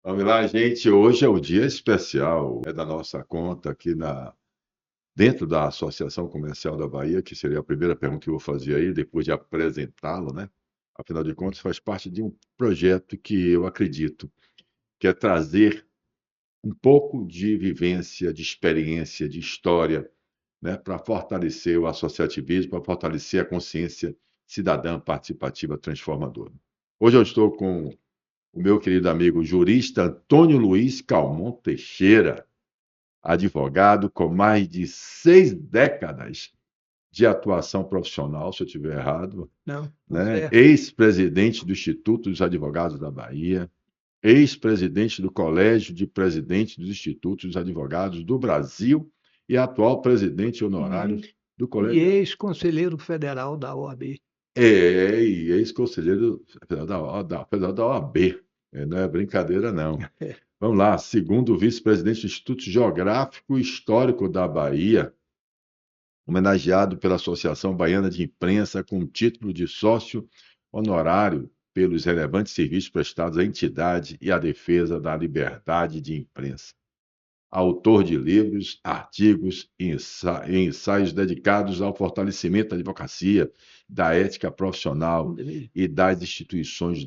Vamos lá, gente. Hoje é o dia especial, é da nossa conta aqui dentro da Associação Comercial da Bahia, que seria a primeira pergunta que eu vou fazer aí, depois de apresentá-lo, né? Afinal de contas, faz parte de um projeto que eu acredito que é trazer um pouco de vivência, de experiência, de história, né? Para fortalecer o associativismo, para fortalecer a consciência cidadã participativa transformadora. Hoje eu estou com o meu querido amigo jurista Antônio Luiz Calmon Teixeira, advogado com mais de 6 décadas de atuação profissional, se eu estiver errado, Não, tá né? certo. Ex-presidente do Instituto dos Advogados da Bahia, ex-presidente do Colégio de Presidentes dos Institutos dos Advogados do Brasil e atual presidente honorário E, do e Colégio. ex-conselheiro federal da OAB. E ex-conselheiro federal da OAB. Não é brincadeira, não. Vamos lá, segundo vice-presidente do Instituto Geográfico e Histórico da Bahia, homenageado pela Associação Baiana de Imprensa com o título de sócio honorário pelos relevantes serviços prestados à entidade e à defesa da liberdade de imprensa. Autor de livros, artigos e ensaios dedicados ao fortalecimento da advocacia, da ética profissional e das instituições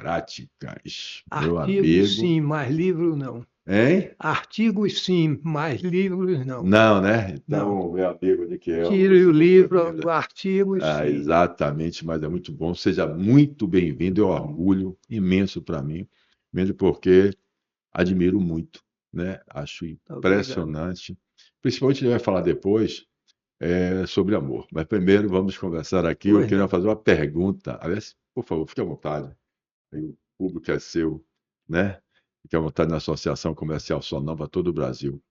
democráticas. Meu Artigos amigo, sim, mas livro não. hein? Artigos sim, mas livros não. Não, né? Não. Então, meu amigo Niquel, Tire o você com livro, certeza. artigos sim. Exatamente, mas é muito bom. Seja muito bem-vindo, é um orgulho imenso para mim, mesmo porque admiro muito, né? Acho Obrigado. impressionante. Principalmente ele vai falar depois sobre amor. Mas primeiro vamos conversar aqui. Eu Pois queria não. fazer uma pergunta. Aliás, por favor, fique à vontade. Aí o público é seu, né? Fique à vontade na Associação Comercial Sonova, todo o Brasil.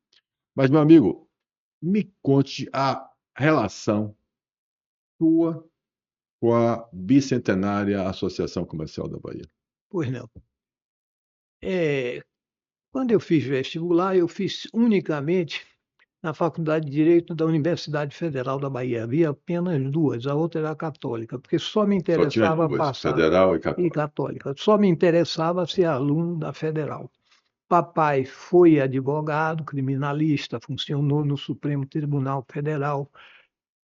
Mas, meu amigo, me conte a relação tua com a bicentenária Associação Comercial da Bahia. Pois não. É, quando eu fiz vestibular, eu fiz unicamente na Faculdade de Direito da Universidade Federal da Bahia. Havia apenas duas, a outra era católica, porque só me Só tinha interessava duas, passar Federal e e Católica. católica, só me interessava ser aluno da Federal. Papai foi advogado, criminalista, funcionou no Supremo Tribunal Federal.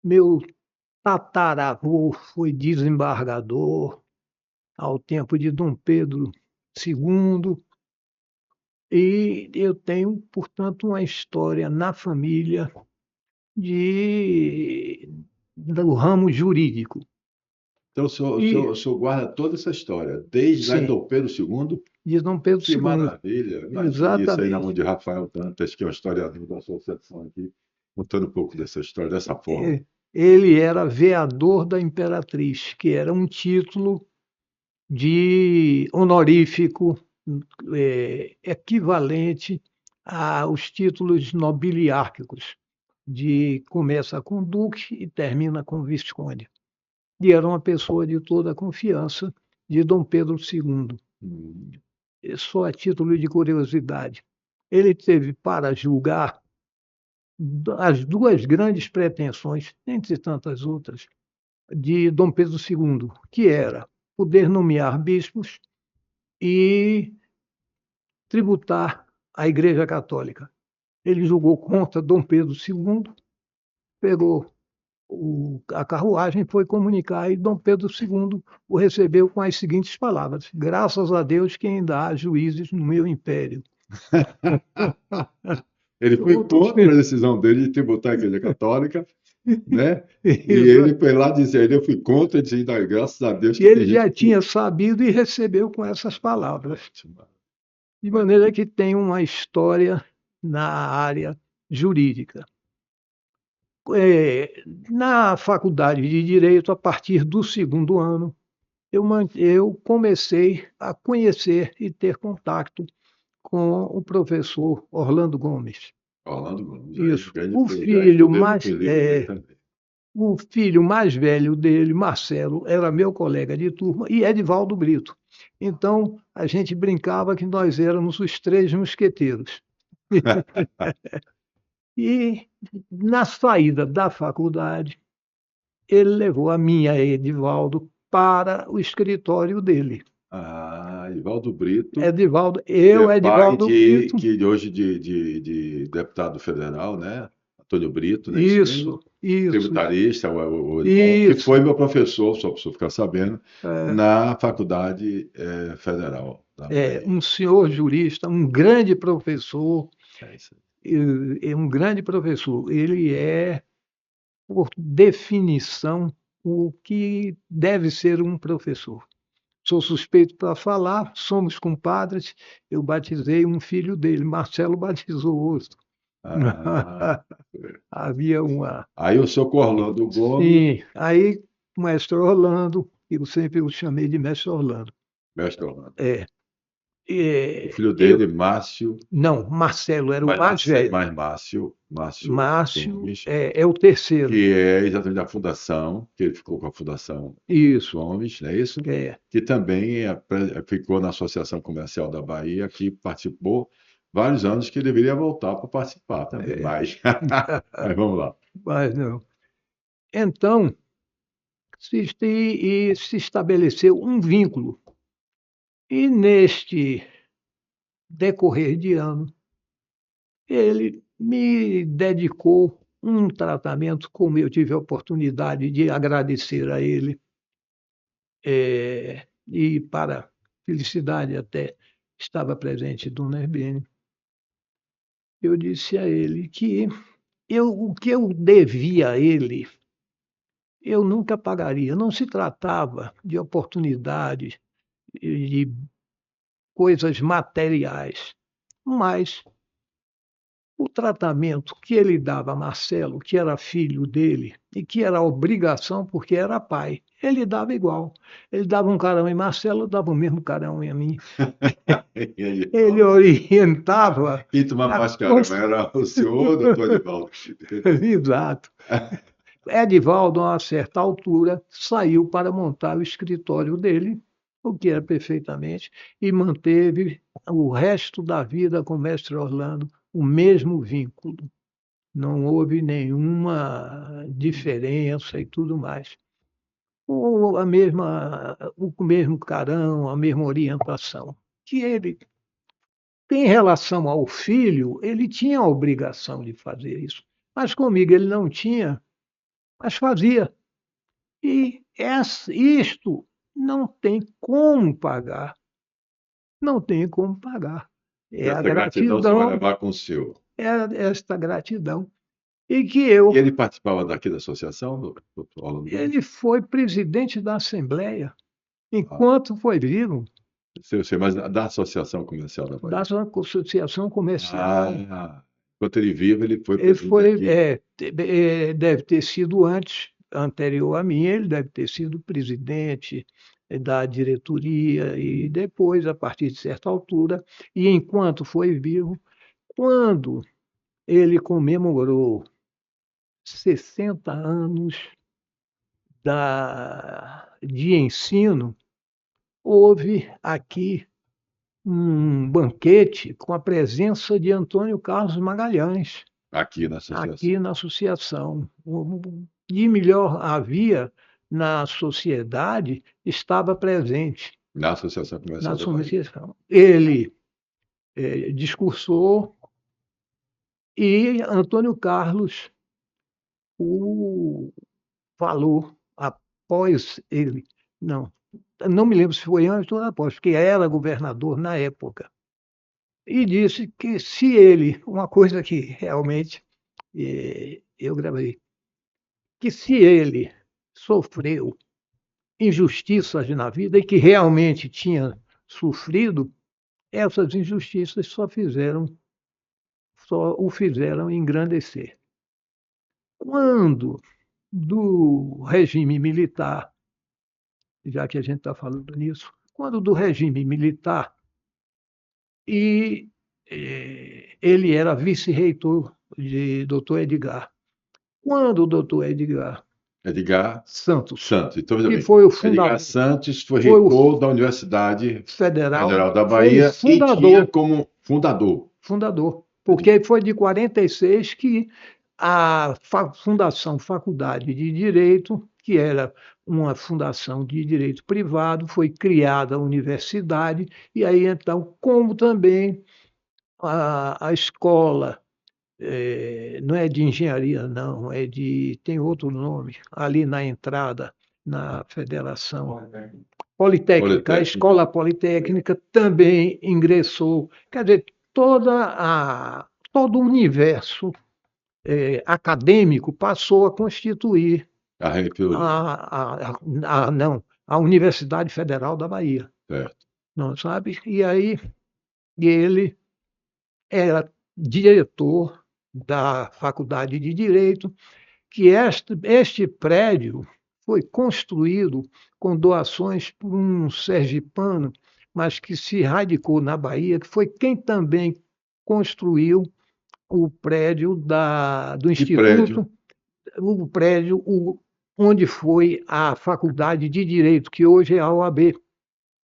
Meu tataravô foi desembargador ao tempo de Dom Pedro II. E eu tenho, portanto, uma história na família de, do ramo jurídico. Então, o E, senhor guarda toda essa história, desde lá de sim, Dom Pedro II. de Dom Pedro Que II. maravilha! Imagine isso aí na mão Exatamente. de Rafael Dantas, que é um historiador da associação aqui, contando um pouco dessa história dessa forma. Ele era veador da Imperatriz, que era um título de honorífico equivalente aos títulos nobiliárquicos, de começa com duque e termina com visconde. E era uma pessoa de toda a confiança de Dom Pedro II. Hum. Só a título de curiosidade. Ele teve para julgar as duas grandes pretensões, entre tantas outras, de Dom Pedro II, que era poder nomear bispos e tributar à Igreja Católica. Ele julgou contra Dom Pedro II, pegou a carruagem, foi comunicar e Dom Pedro II o recebeu com as seguintes palavras: graças a Deus que ainda há juízes no meu império. Ele foi contra a decisão dele de tributar a Igreja Católica, né? E ele foi lá dizer, eu fui contra, dizendo, graças a Deus E que tem ele gente já que tinha tributa. sabido e recebeu com essas palavras. Ótimo. De maneira que tem uma história na área jurídica. Na faculdade de Direito, a partir do segundo ano, eu comecei a conhecer e ter contato com o professor Orlando Gomes. Orlando Gomes, aí, Isso. grande, já estudei muito o livro dele também. O filho mais velho dele, Marcelo, era meu colega de turma, e Edivaldo Brito. Então, a gente brincava que nós éramos os três mosqueteiros. E, na saída da faculdade, ele levou a minha Edivaldo para o escritório dele. Edivaldo Brito, Edivaldo, que é pai Edivaldo Brito, hoje de deputado federal, né? Antônio Brito, né? Isso mesmo? isso, Tributarista, o Edivaldo, que foi isso. meu professor, só para você ficar sabendo, É, na Faculdade Federal da Bahia. um senhor jurista, um grande professor, É isso aí. um grande professor. Ele é, por definição, o que deve ser um professor. Sou suspeito para falar, somos compadres. Eu batizei um filho dele, Marcelo batizou outro. Ah, Havia uma. aí o senhor Orlando Gomes, Sim, aí o mestre Orlando, eu sempre o chamei de mestre Orlando. mestre Orlando. É, O filho eu, dele, Márcio, não, Marcelo era o mais velho. mais Márcio Márcio Gomes, é o terceiro. que é exatamente da fundação, que ele ficou com a Fundação Isso. Gomes, não é isso? É, Que também ficou na Associação Comercial da Bahia, que participou vários anos, que deveria voltar para participar também, é, mas vamos lá. mas não. Então, se estabeleceu um vínculo. E neste decorrer de ano, ele me dedicou um tratamento, como eu tive a oportunidade de agradecer a ele, e para felicidade até estava presente Dona Herbene. Eu disse a ele que o que eu devia a ele, eu nunca pagaria. Não se tratava de oportunidades e de coisas materiais, mas o tratamento que ele dava a Marcelo, que era filho dele, e que era obrigação porque era pai, ele dava igual. Ele dava um carão em Marcelo, dava o mesmo carão em mim. Ele orientava Quem tomava a mais caramba era o senhor, doutor Edivaldo. Exato. Edivaldo, a uma certa altura, saiu para montar o escritório dele, o que era perfeitamente, e manteve o resto da vida com o mestre Orlando o mesmo vínculo. Não houve nenhuma diferença e tudo mais. O mesmo carão, a mesma orientação. Que ele, em relação ao filho, ele tinha a obrigação de fazer isso. Mas comigo ele não tinha, mas fazia. E isto não tem como pagar. Não tem como pagar. É a Essa gratidão você vai gratidão, levar com o senhor. é esta gratidão. E que E eu, ele participava daqui da associação, doutor Orlando Gomes? ele foi presidente da Assembleia Ah, enquanto foi vivo sei, mas da Associação Comercial da da Bahia. Associação Comercial. Enquanto ele vivo, ele foi Ele presidente foi, aqui. deve ter sido anterior a mim, ele deve ter sido presidente da diretoria e depois, a partir de certa altura, e enquanto foi vivo, quando ele comemorou 60 anos de ensino, houve aqui um banquete com a presença de Antônio Carlos Magalhães, Aqui na associação. aqui na associação. O que melhor havia na sociedade estava presente Na Associação na Comercial da Bahia. associação. Ele discursou e Antônio Carlos o falou após ele. Não me lembro se foi antes ou após, porque era governador na época. E disse que se ele, uma coisa que realmente eu gravei, que se ele sofreu injustiças na vida e que realmente tinha sofrido, essas injustiças só o fizeram engrandecer. Quando do regime militar, já que a gente está falando nisso, quando do regime militar, e ele era vice-reitor de Dr. Edgar. Quando o Dr. Edgar Santos, Santos. Então, veja que bem, foi o Edgar fundador, Santos foi foi o reitor da Universidade federal, Federal da foi o Bahia e tinha como fundador. porque foi de 46 que a Fundação Faculdade de Direito, que era uma fundação de direito privado, foi criada a universidade, e aí então, como também a escola, não é de engenharia, não, tem outro nome, ali na entrada, na federação Politécnica, a Politécnico. escola politécnica também ingressou, quer dizer, todo o universo acadêmico passou a constituir A reitoria, não, a Universidade Federal da Bahia, certo. não sabe? E aí ele era diretor da Faculdade de Direito, que este prédio foi construído com doações por um sergipano, mas que se radicou na Bahia, que foi quem também construiu o prédio do Que prédio? Instituto, o prédio onde foi a Faculdade de Direito, que hoje é a OAB.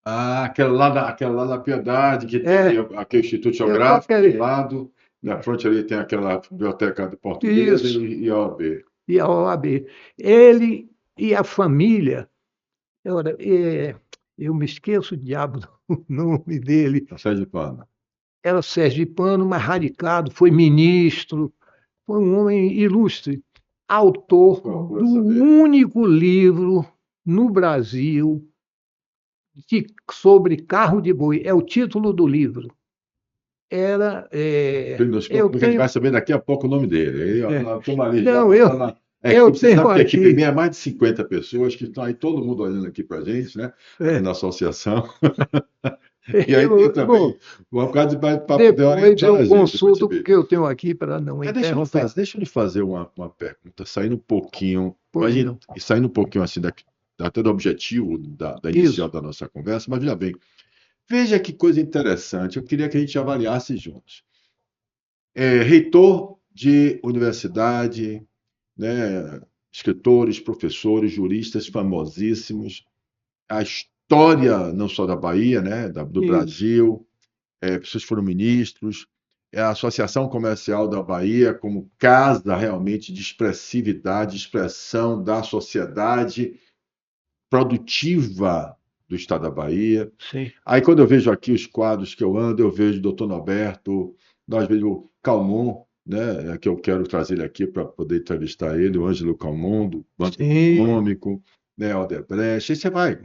Ah, aquela lá da Piedade, que tem É, aquele Instituto eu só Geográfico do quero. lado, na frente ali tem aquela biblioteca portuguesa Isso, e a OAB. e a OAB. Ele e a família, eu me esqueço o diabo do nome dele, Tá certo de pano. era sergipano, mas radicado, foi ministro, foi um homem ilustre, autor Procura do saber. único livro no Brasil sobre carro de boi. É o título do livro. Eu Porque a gente vai tenho. saber daqui a pouco o nome dele. Aí, ó, É, nós estamos ali já não, botando a eu equipe. Você tenho sabe que a equipe aqui. minha é mais de 50 pessoas que estão aí, todo mundo olhando aqui para a gente, né? Aqui É, na associação. E aí tem bom, também um bocado para poder depois orientar eu a gente, para a gente consulto, ver. porque eu tenho aqui para não Mas interromper. deixa eu lhe fazer uma pergunta, saindo um pouquinho, Pois não. e saindo um pouquinho assim até do objetivo da inicial Isso. da nossa conversa, mas veja bem, veja que coisa interessante, eu queria que a gente avaliasse juntos. Reitor de universidade, né, escritores, professores, juristas famosíssimos, a história não só da Bahia, né, do Isso. Brasil, pessoas foram ministros, a Associação Comercial da Bahia como casa realmente de expressividade, de expressão da sociedade produtiva do estado da Bahia. Sim. Aí quando eu vejo aqui os quadros que eu ando, eu vejo o doutor Norberto, nós vemos o Calmon, né, que eu quero trazer ele aqui para poder entrevistar ele, o Ângelo Calmon, do Banco Sim. Econômico, né, Odebrecht, aí você vai.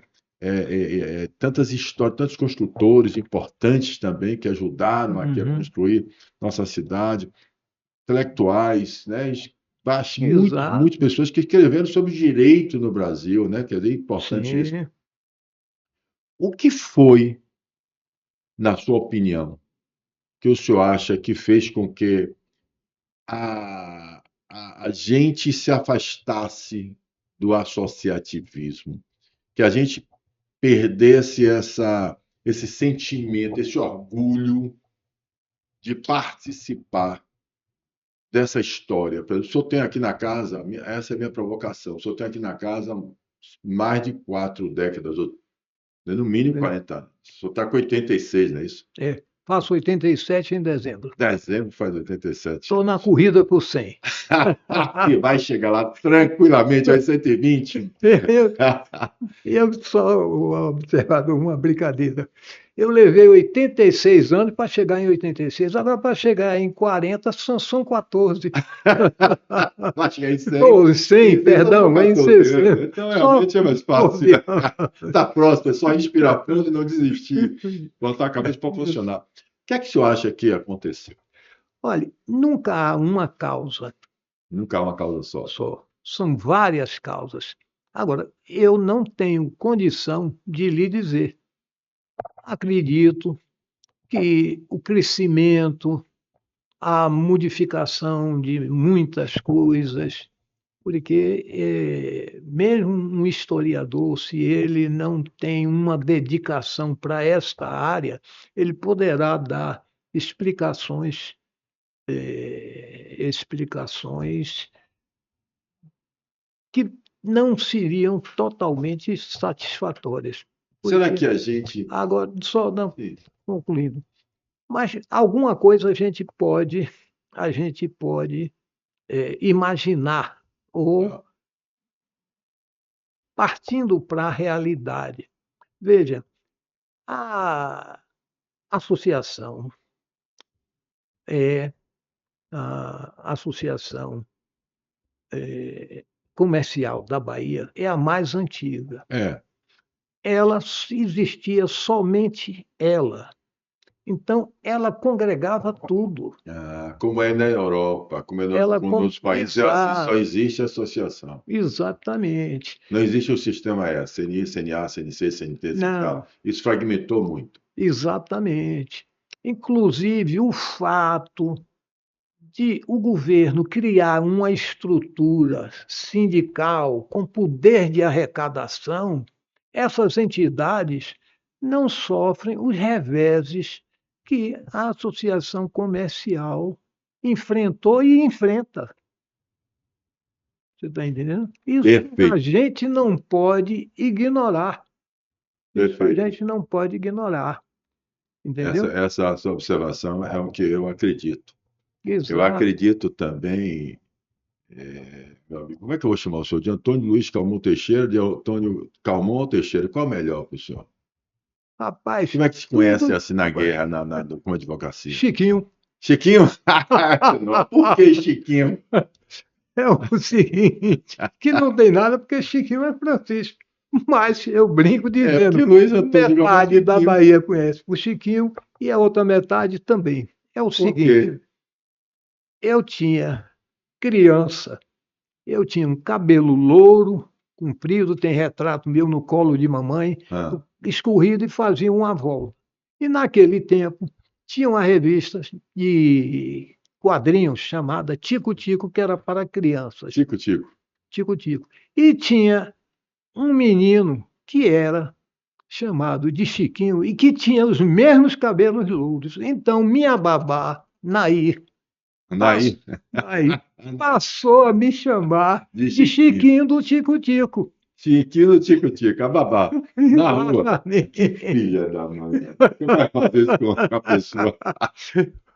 Tantas histórias, tantos construtores importantes também que ajudaram aqui a Uhum. construir nossa cidade, intelectuais, né, muitas Exato. pessoas que escreveram sobre direito no Brasil, né, que é importante isso. Sim. O que foi, na sua opinião, que o senhor acha que fez com que a gente se afastasse do associativismo, que a gente perdesse esse sentimento, esse orgulho de participar dessa história? Por exemplo, o senhor tem aqui na casa, essa é a minha provocação, o senhor tem aqui na casa mais de 4 décadas, no mínimo É. 40 anos. O senhor está com 86, não é isso? Faço 87 em dezembro. Dezembro faz 87. Estou na corrida por 100. E vai chegar lá tranquilamente aos 120. Eu, eu só observado uma brincadeira. Eu levei 86 anos para chegar em 86. Agora, para chegar em 40, são 14. Vai chegar em 100. Ou 100, perdão, em 14, né? 60. Então, Só realmente é mais fácil. 14 anos. Está próximo, é só respirar fundo e não desistir. Botar a cabeça para funcionar. O que é que o senhor acha que aconteceu? Olha, nunca há uma causa Nunca há uma causa só. só. São várias causas. Agora, eu não tenho condição de lhe dizer. Acredito que o crescimento, a modificação de muitas coisas, porque mesmo um historiador, se ele não tem uma dedicação para esta área, ele poderá dar explicações, explicações que não seriam totalmente satisfatórias. Será Porque, que a gente. agora, só não, concluindo, mas alguma coisa a gente pode imaginar ou partindo para a realidade. Veja, a associação é a associação comercial da Bahia é a mais antiga. É. Ela existia somente ela. Então, ela congregava tudo. Como é na Europa, como é Ela nos países, é assim, só existe associação. Exatamente. Não existe o sistema CNI, CNA, CNC, CNT, Não, isso fragmentou muito. exatamente. Inclusive, o fato de o governo criar uma estrutura sindical com poder de arrecadação, essas entidades não sofrem os reveses que a associação comercial enfrentou e enfrenta. Você está entendendo? Isso Perfeito. a gente não pode ignorar. Isso a Perfeito. gente não pode ignorar. Entendeu? Essa sua observação é o que eu acredito. Exato. Eu acredito também, meu amigo, como é que eu vou chamar o senhor? De Antônio Luiz Calmon Teixeira, de Antônio Calmon Teixeira. Qual é o melhor para o senhor? Rapaz, Como é que se conhece tudo... assim na guerra, com a advocacia? Chiquinho. Chiquinho? Por que Chiquinho? É o seguinte, que não tem nada porque Chiquinho é Francisco. Mas eu brinco dizendo, Luiz Antônio metade da Bahia conhece o Chiquinho e a outra metade também. É o seguinte, eu tinha criança, eu tinha um cabelo louro, comprido, tem retrato meu no colo de mamãe, escorrido e fazia uma volta. E naquele tempo tinha uma revista de quadrinhos chamada Tico Tico, que era para crianças. Tico Tico. Tico Tico. E tinha um menino que era chamado de Chiquinho e que tinha os mesmos cabelos louros. Então, minha babá, Nair, passou a me chamar de Chiquinho do Tico Tico. Chiquinho do Tico Tico, a babá, na rua. Filha da mãe, você vai fazer isso com a pessoa?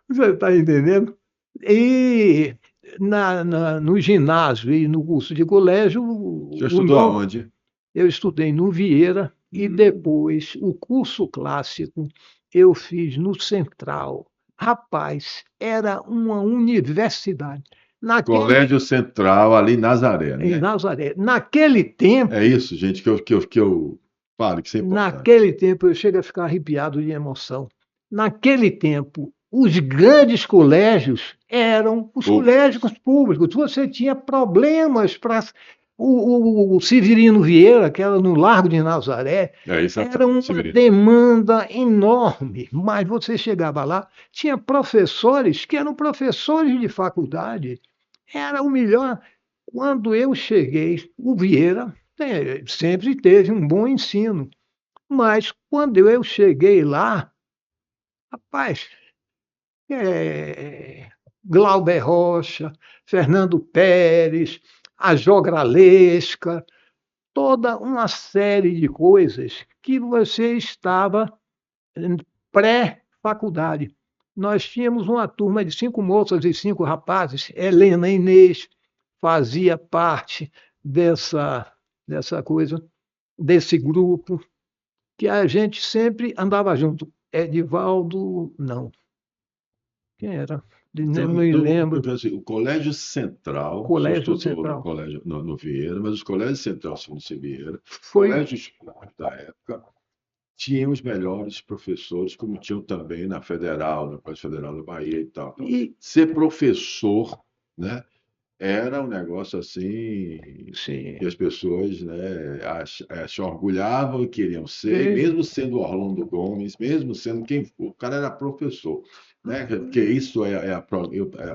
Você está entendendo? E no ginásio e no curso de colégio... Você estudou aonde? Eu estudei no Vieira e depois o curso clássico eu fiz no Central. Rapaz, era uma universidade. Colégio Central, ali em Nazaré, né? Em Nazaré. Naquele tempo... É isso, gente, que eu falo, que isso é importante. Naquele tempo, eu chego a ficar arrepiado de emoção. Naquele tempo, os grandes colégios eram os colégios públicos. Você tinha problemas para... O Severino Vieira, que era no Largo de Nazaré, era uma demanda enorme, mas você chegava lá, tinha professores que eram professores de faculdade, era o melhor. Quando eu cheguei, o Vieira sempre teve um bom ensino, mas quando eu cheguei lá, rapaz, Glauber Rocha, Fernando Pérez, a Jogralesca, toda uma série de coisas que você estava pré-faculdade. Nós tínhamos uma turma de 5 moças e 5 rapazes. Helena Inês fazia parte dessa coisa, desse grupo, que a gente sempre andava junto. Edivaldo, não. Quem era? Não me lembro. O Colégio Central, no Vieira, mas os Colégios Central, segundo Vieira, colégios da época, tinham os melhores professores, como tinham também na Federal, na Colégio Federal da Bahia e tal. Então, ser professor, né, era um negócio assim, que as pessoas, né, se orgulhavam e queriam ser, mesmo sendo Orlando Gomes, mesmo sendo quem for, o cara era professor. Né? Porque isso é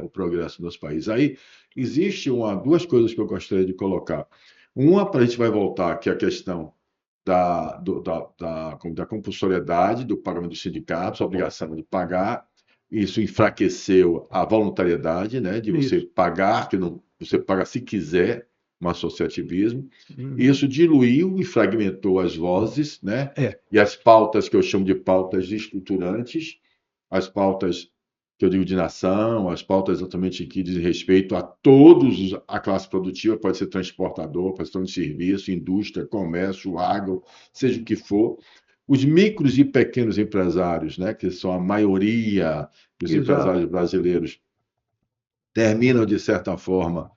o progresso dos países. Aí existe duas coisas que eu gostaria de colocar. Uma, para a gente vai voltar, que é a questão da compulsoriedade do pagamento dos sindicatos, a obrigação de pagar. Isso enfraqueceu a voluntariedade, né? De você pagar, que não, você paga se quiser, um associativismo. Isso diluiu e fragmentou as vozes, né? E as pautas que eu chamo de pautas estruturantes, as pautas que eu digo de nação, as pautas exatamente que dizem respeito a todos, a classe produtiva, pode ser transportador, prestação de serviço, indústria, comércio, agro, seja o que for. Os micros e pequenos empresários, né, que são a maioria dos Exato, empresários brasileiros, terminam, de certa forma,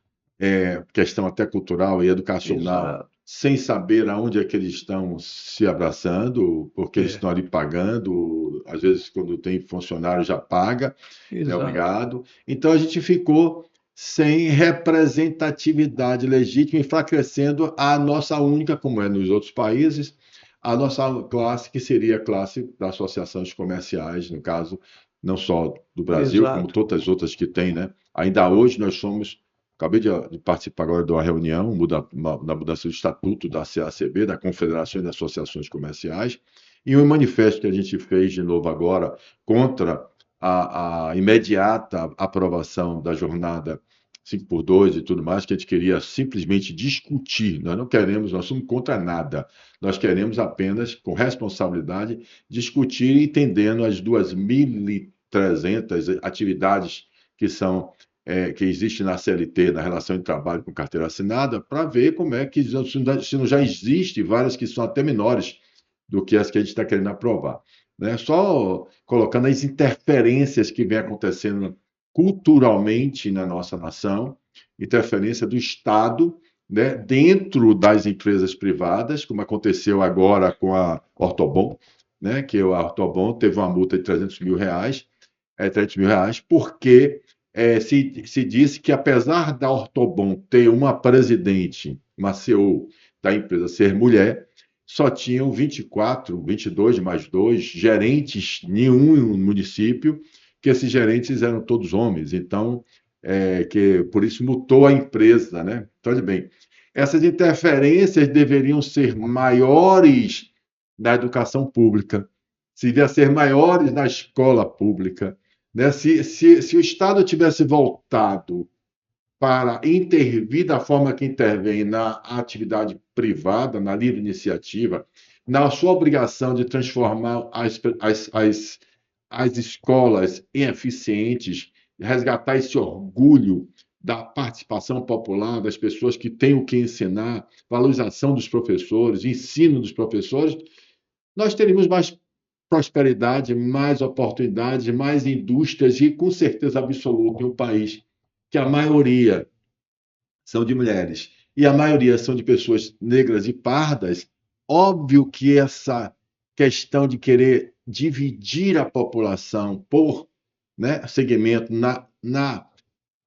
questão até cultural e educacional, exato. sem saber aonde é que eles estão se abraçando, porque eles É, estão ali pagando, às vezes quando tem funcionário já paga, é exato. obrigado. Então a gente ficou sem representatividade legítima, enfraquecendo a nossa única, como é nos outros países, a nossa classe, que seria a classe das associações comerciais, no caso, não só do Brasil, como Exato. todas as outras que tem, né? Ainda hoje nós somos. Acabei de participar agora de uma reunião na mudança do estatuto da CACB, da Confederação das Associações Comerciais, e um manifesto que a gente fez de novo agora contra a imediata aprovação da jornada 5x2 e tudo mais, que a gente queria simplesmente discutir. Nós não queremos, nós somos contra nada. Nós queremos apenas, com responsabilidade, discutir, entendendo as 2.300 atividades que são que existe na CLT, na relação de trabalho com carteira assinada, para ver como é que, se não já existe várias que são até menores do que as que a gente está querendo aprovar. Né? Só colocando as interferências que vem acontecendo culturalmente na nossa nação, interferência do Estado, né, dentro das empresas privadas, como aconteceu agora com a Ortobon, né, que a Ortobon teve uma multa de R$ 300 mil, porque se disse que, apesar da Ortobon ter uma presidente, uma CEO da empresa ser mulher, só tinham 24, 22 mais 2 gerentes em um município, que esses gerentes eram todos homens. Então, que por isso mutou a empresa, né? Então, olha bem, essas interferências deveriam ser maiores na educação pública, deveriam ser maiores na escola pública, né? Se o Estado tivesse voltado para intervir da forma que intervém na atividade privada, na livre iniciativa, na sua obrigação de transformar as escolas em eficientes, resgatar esse orgulho da participação popular, das pessoas que têm o que ensinar, valorização dos professores, ensino dos professores, nós teríamos mais prosperidade, mais oportunidades, mais indústrias e, com certeza absoluta, em um país que a maioria são de mulheres e a maioria são de pessoas negras e pardas. Óbvio que essa questão de querer dividir a população por, né, segmento na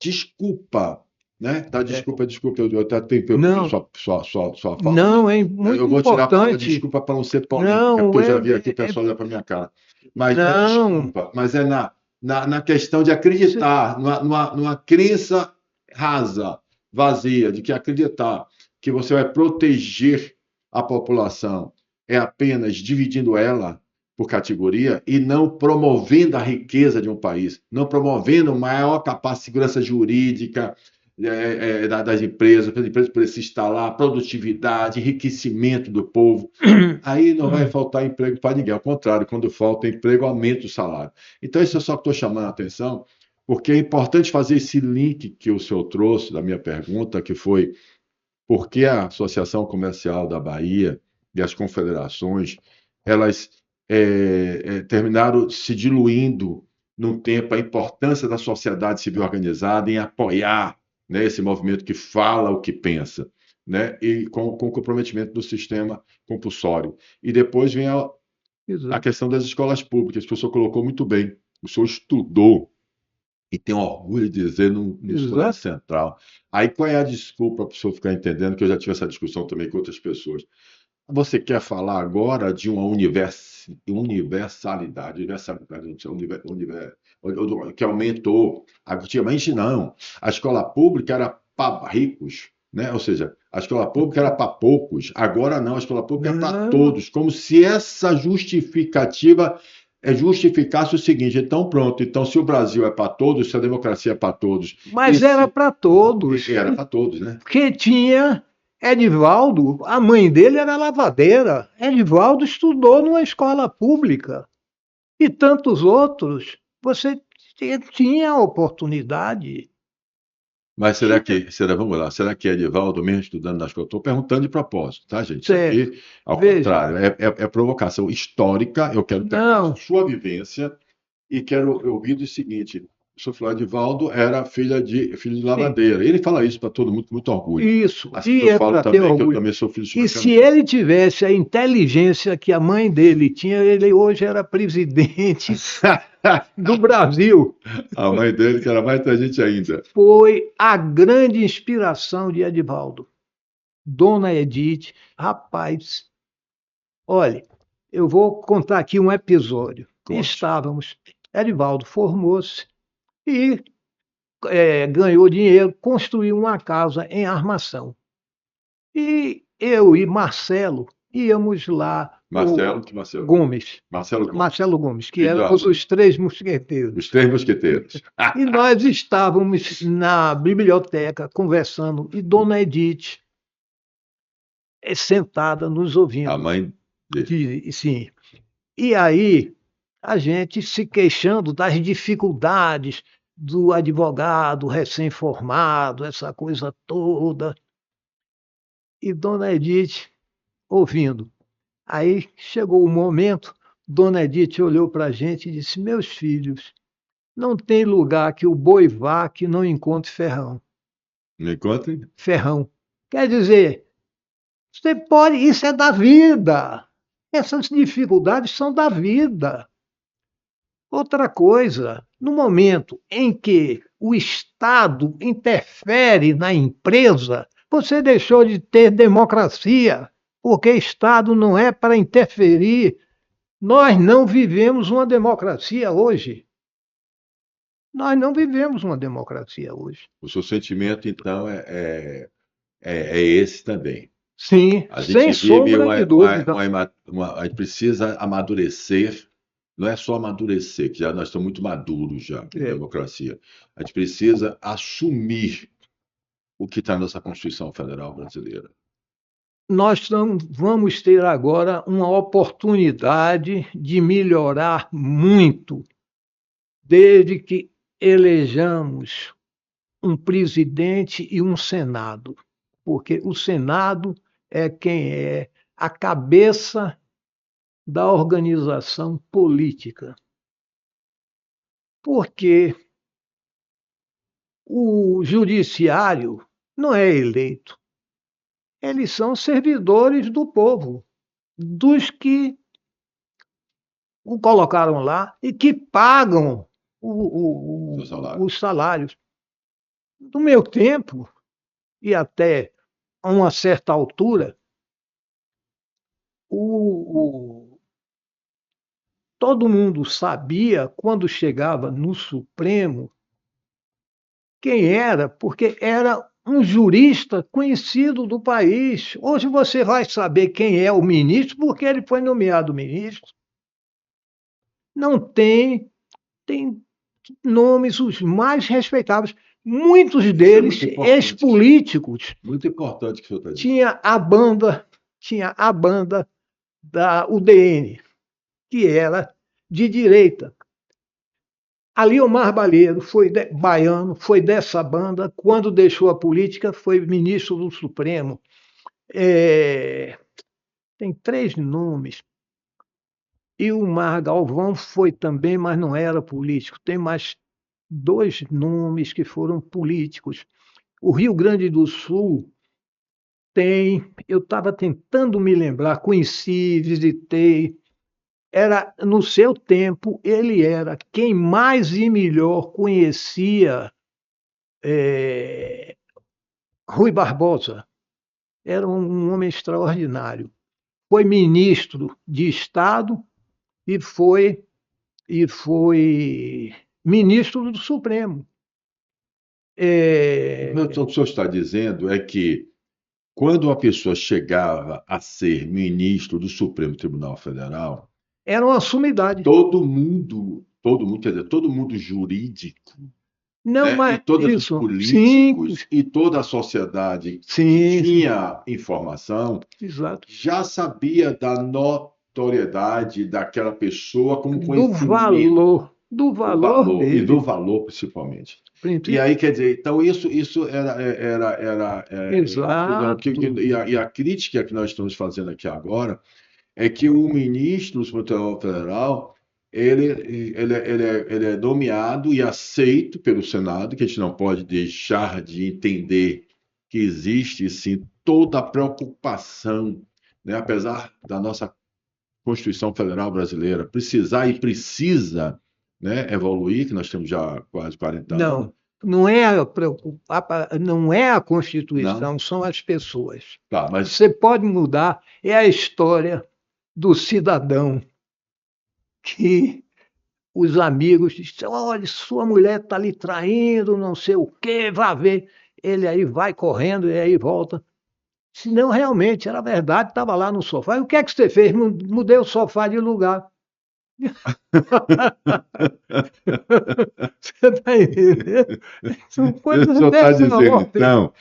desculpa, né? Tá, É, desculpa, eu até tenho não, sua fala. não, é Eu muito vou tirar a palavra importante. desculpa para não ser polêmica, porque Não, eu já vi aqui o pessoal olhar para minha cara. Mas é não. desculpa, mas é na questão de acreditar, numa crença rasa, vazia, de que acreditar que você vai proteger a população é apenas dividindo ela por categoria e não promovendo a riqueza de um país, não promovendo maior capacidade de segurança jurídica das empresas, para as empresas poderem se instalar, produtividade, enriquecimento do povo. Aí não vai faltar emprego para ninguém. Ao contrário, quando falta emprego, aumenta o salário. Então, isso eu só estou chamando a atenção, porque é importante fazer esse link que o senhor trouxe da minha pergunta, que foi por que a Associação Comercial da Bahia e as confederações, elas terminaram se diluindo num tempo, a importância da sociedade civil organizada em apoiar, né, esse movimento que fala o que pensa, né, e com o comprometimento do sistema compulsório. E depois vem a Exato, questão das escolas públicas, que o senhor colocou muito bem. O senhor estudou e tem orgulho de dizer no Estudante exato. Central. Aí qual é a desculpa para o senhor ficar entendendo, que eu já tive essa discussão também com outras pessoas? Você quer falar agora de uma universalidade, que aumentou. Antigamente, não. A escola pública era para ricos, né? Ou seja, a escola pública era para poucos. Agora não, a escola pública é para Não, todos, como se essa justificativa justificasse o seguinte: então pronto, então se o Brasil é para todos, se a democracia é para todos, mas era para todos. era para todos, né? Porque tinha Edivaldo, a mãe dele era lavadeira. Edivaldo estudou numa escola pública. E tantos outros. Você Tinha oportunidade. Mas vamos lá, será que é Edivaldo mesmo estudando na escola? Estou perguntando de propósito, tá, gente? Isso Certo. aqui, ao Veja, contrário, é provocação histórica. Eu quero pegar a não, sua vivência e quero ouvir o seguinte: o senhor falou, Edivaldo era filho de sim, lavadeira. Ele fala isso para todo mundo com muito orgulho. isso, Assim como e eu é falo para ter também que eu orgulho. também sou filho de E se supermercado. ele tivesse a inteligência que a mãe dele tinha, ele hoje era presidente do Brasil. A mãe dele, que era mais inteligente ainda. Foi a grande inspiração de Edivaldo. Dona Edith, rapaz, olha, eu vou contar aqui um episódio. Conte. Edivaldo formou-se e ganhou dinheiro, construiu uma casa em Armação. E eu e Marcelo íamos lá, Marcelo, que Marcelo? Gomes, Marcelo Gomes, Marcelo Gomes, que filho éramos os três mosqueteiros. dos três mosqueteiros. E nós estávamos na biblioteca conversando e Dona Edith sentada nos A ouvindo. mãe dele. Sim. E aí a gente se queixando das dificuldades do advogado recém-formado, essa coisa toda. E Dona Edith ouvindo. Aí chegou o momento, Dona Edith olhou para a gente e disse: Meus filhos, não tem lugar que o boi vá que não encontre ferrão. Me contem. Ferrão. Quer dizer, você pode, isso é da vida. Essas dificuldades são da vida. Outra coisa, no momento em que o Estado interfere na empresa, você deixou de ter democracia, porque Estado não é para interferir. Nós não vivemos uma democracia hoje. Nós não vivemos uma democracia hoje. O seu sentimento, então, é esse também. Sim, A sem gente vive sombra de dúvida. a gente precisa amadurecer, não é só amadurecer, que já nós estamos muito maduros já com democracia. A gente precisa assumir o que está na nossa Constituição Federal brasileira. Nós vamos ter agora uma oportunidade de melhorar muito, desde que elejamos um presidente e um Senado, porque o Senado é quem é a cabeça da organização política. Porque o judiciário não é eleito, eles são servidores do povo, dos que o colocaram lá e que pagam os salários. No meu tempo, e até a uma certa altura, todo mundo sabia, quando chegava no Supremo, quem era, porque era um jurista conhecido do país. Hoje você vai saber quem é o ministro, porque ele foi nomeado ministro. Não tem nomes os mais respeitáveis, muitos deles ex-políticos. Muito importante que o senhor está dizendo. Tinha a banda da UDN, que era de direita. Aliomar Balheiro baiano, foi dessa banda. Quando deixou a política, foi ministro do Supremo. Tem 3 nomes. E o Mar Galvão foi também, mas não era político. Tem mais 2 nomes que foram políticos. O Rio Grande do Sul tem. Eu estava tentando me lembrar, conheci, visitei. No seu tempo, ele era quem mais e melhor conhecia Rui Barbosa. Era um homem extraordinário. Foi ministro de Estado e foi ministro do Supremo. O que o senhor está dizendo é que, quando a pessoa chegava a ser ministro do Supremo Tribunal Federal, era uma sumidade. Todo mundo, quer dizer, todo mundo jurídico, não, mas e todos os políticos e toda a sociedade que tinha informação, já sabia da notoriedade daquela pessoa como conhecimento. do do valor valor, e do dele. valor principalmente. E Princi- aí, quer dizer, então isso Exato. e a crítica que nós estamos fazendo aqui agora é que o ministro do Supremo Tribunal Federal ele é nomeado e aceito pelo Senado, que a gente não pode deixar de entender que existe sim toda a preocupação, né, apesar da nossa Constituição Federal Brasileira precisar e precisa, né, evoluir, que nós temos já quase 40 anos, Não, não é não é a não? Constituição, são as pessoas. Tá, mas Você pode mudar, é a história do cidadão que os amigos dizem, olha, sua mulher está lhe traindo, não sei o quê, vá ver. Ele aí vai correndo e aí volta. Se não, realmente, era verdade, estava lá no sofá. E o que é que você fez? Mudei o sofá de lugar. Você está entendendo? São o coisas senhor está dessa dizendo, ordem. então,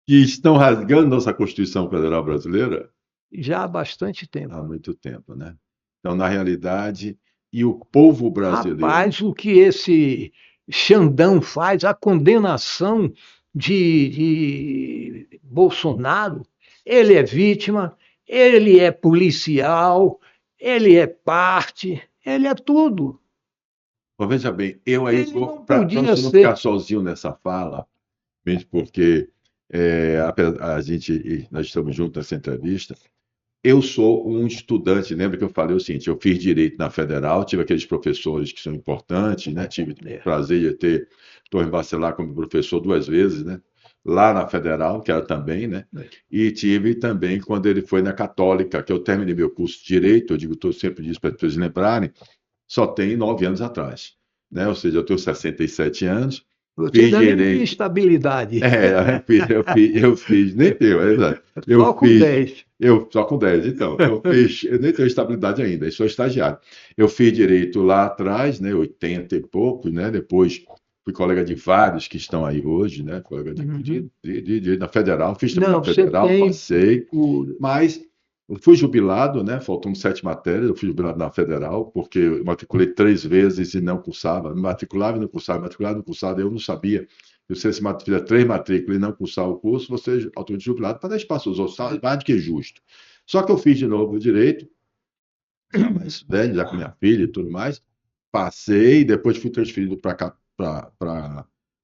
que estão rasgando nossa Constituição Federal Brasileira Já há bastante tempo. há muito tempo, né? Então, na realidade, e o povo brasileiro, Rapaz, o que esse Xandão faz, a condenação de Bolsonaro, ele é vítima, ele é policial, ele é parte, ele é tudo. veja bem, eu aí Ele vou, não para podia você não ficar ser. sozinho nessa fala, mesmo porque a gente, nós estamos juntos nessa entrevista. Eu sou um estudante, lembra que eu falei o seguinte, eu fiz direito na Federal, tive aqueles professores que são importantes, né? Tive o É, prazer de ter Torres Bacelar como professor duas vezes, né? Lá na Federal, que era também, né? é. E tive também quando ele foi na Católica, que eu terminei meu curso de Direito, eu digo, eu sempre disso para as pessoas lembrarem, só tem 9 anos atrás, né? Ou seja, eu tenho 67 anos, Você fiz ainda nem tinha Direito, estabilidade, nem tenho, é verdade. Eu só com fiz, 10. só com 10, então, eu nem tenho estabilidade ainda, eu sou estagiário. Eu fiz direito lá atrás, né, 80 e poucos, né, depois fui colega de vários que estão aí hoje, né, colega Uhum. na Federal, fiz também na Não, você Federal, tem passei, o. mas eu fui jubilado, né, faltam 7 matérias, eu fui jubilado na Federal, porque eu matriculei 3 vezes e não cursava, me matriculava e não cursava, matriculava e não cursava, eu não sabia. Se você se fizer 3 matrículas e não cursar o curso, você é automaticamente jubilado para dar espaço aos outros, mais do que justo. Só que eu fiz de novo o direito, já mais velho, já com minha filha e tudo mais, passei, depois fui transferido para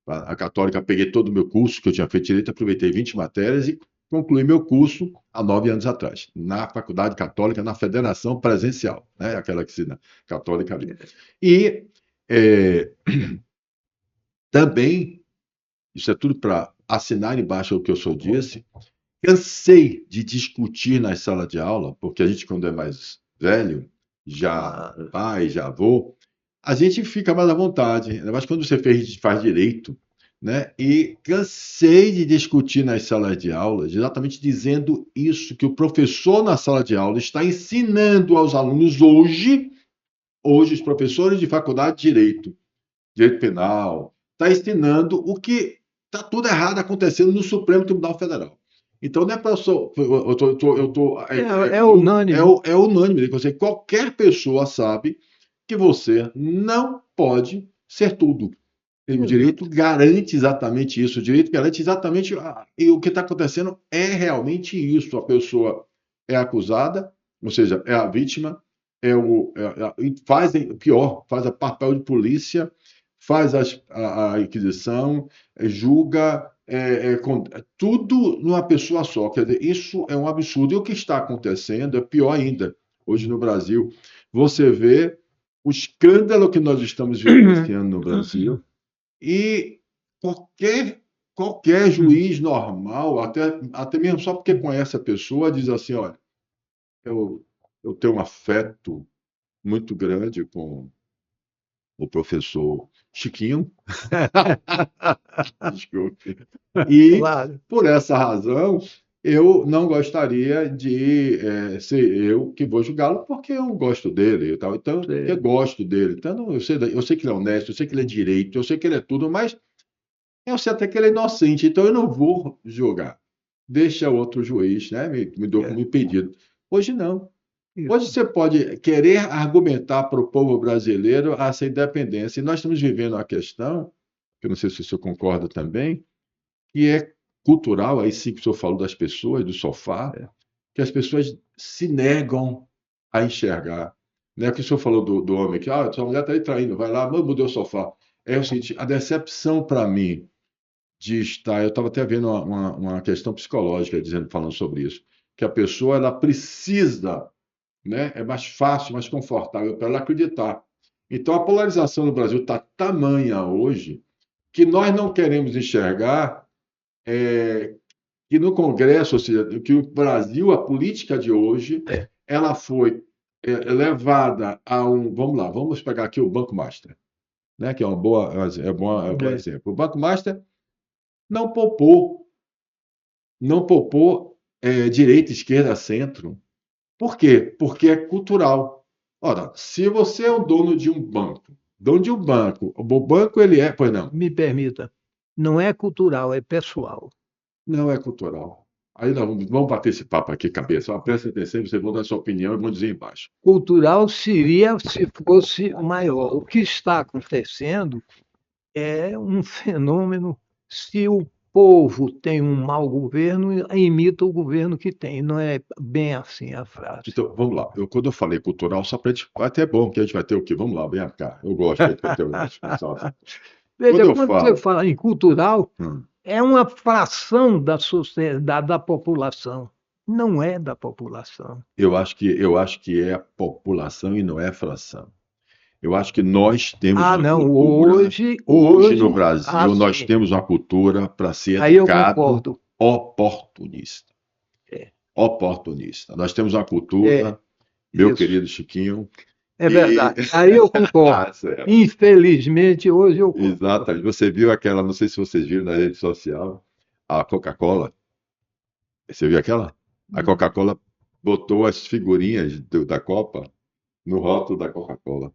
a Católica, peguei todo o meu curso que eu tinha feito direito, aproveitei 20 matérias e concluí meu curso há 9 anos atrás, na Faculdade Católica, na Federação Presencial, né? Aquela que se na Católica ali. E é, também, isso é tudo para assinar embaixo o que eu só disse, cansei de discutir nas salas de aula, porque a gente, quando é mais velho, já Ah, pai, já avô, a gente fica mais à vontade, ainda mais quando você faz direito, né? E cansei de discutir nas salas de aula, exatamente dizendo isso, que o professor na sala de aula está ensinando aos alunos hoje os professores de faculdade de direito, direito penal, está ensinando o que está tudo errado acontecendo no Supremo Tribunal Federal. Então, não é para é unânime. é unânime, né? Você, qualquer pessoa sabe que você não pode ser tudo. E o direito Exato. garante exatamente isso. O direito garante exatamente. E o que está acontecendo é realmente isso. A pessoa é acusada, ou seja, é a vítima, e faz, pior, faz o papel de polícia, faz a inquisição, julga, tudo numa pessoa só. Quer dizer, isso é um absurdo. E o que está acontecendo é pior ainda. Hoje no Brasil, você vê o escândalo que nós estamos vivenciando no Brasil e qualquer, qualquer juiz normal, até mesmo só porque conhece a pessoa, diz assim: olha, eu, eu tenho um afeto muito grande com o professor Chiquinho, desculpe, e Claro. por essa razão eu não gostaria de ser eu que vou julgá-lo porque eu gosto dele e tal. Então, eu Sim. gosto dele. Então, eu sei que ele é honesto, eu sei que ele é direito, eu sei que ele é tudo, mas eu sei até que ele é inocente, então eu não vou julgar. Deixa outro juiz, né, me dou como É. impedido. Hoje não. Hoje Isso. você pode querer argumentar para o povo brasileiro essa independência. E nós estamos vivendo uma questão, que eu não sei se o senhor concorda também, que é cultural, aí sim que o senhor falou das pessoas, do sofá, É. que as pessoas se negam a enxergar. Né? Que o senhor falou do homem que, sua mulher está aí traindo, vai lá, mudei o sofá. É o seguinte, a decepção para mim de estar, eu estava até vendo uma questão psicológica dizendo, falando sobre isso, que a pessoa ela precisa, né? É mais fácil, mais confortável para ela acreditar. Então a polarização no Brasil está tamanha hoje que nós não queremos enxergar que no Congresso, ou seja, que o Brasil, a política de hoje, É. ela foi levada a um. Vamos lá, vamos pegar aqui o Banco Master, né, que é um bom É. exemplo. O Banco Master não poupou, não poupou direita, esquerda, centro. Por quê? Porque é cultural. Ora, se você é o dono de um banco, o banco ele é, pois não, Me permita, não é cultural, é pessoal. não é cultural. Aí nós vamos bater esse papo aqui, cabeça. Ó, presta atenção, vocês vão dar sua opinião e vão dizer embaixo. Cultural seria se fosse maior. O que está acontecendo é um fenômeno. Se o povo tem um mau governo, imita o governo que tem. Não é bem assim a frase. Então, vamos lá. Quando eu falei cultural, só para a gente. Até é bom que a gente vai ter o quê? Vamos lá, vem cá. Eu gosto que a gente vai ter uma discussão assim. Quando Veja, eu quando você falo. fala em cultural, hum, é uma fração da sociedade, da população. Não é da população. eu acho que é a população e não é a fração. Eu acho que nós temos Ah, uma não, cultura. Hoje no Brasil, nós sim. temos uma cultura para ser Aí eu educado concordo. oportunista. É, Oportunista. Nós temos uma é cultura, meu isso. querido Chiquinho, É e. verdade. Aí eu concordo. Certo. Infelizmente, hoje eu concordo. Exatamente. Você viu aquela, não sei se vocês viram na rede social, a Coca-Cola. Você viu aquela? A Coca-Cola botou as figurinhas da Copa no rótulo da Coca-Cola.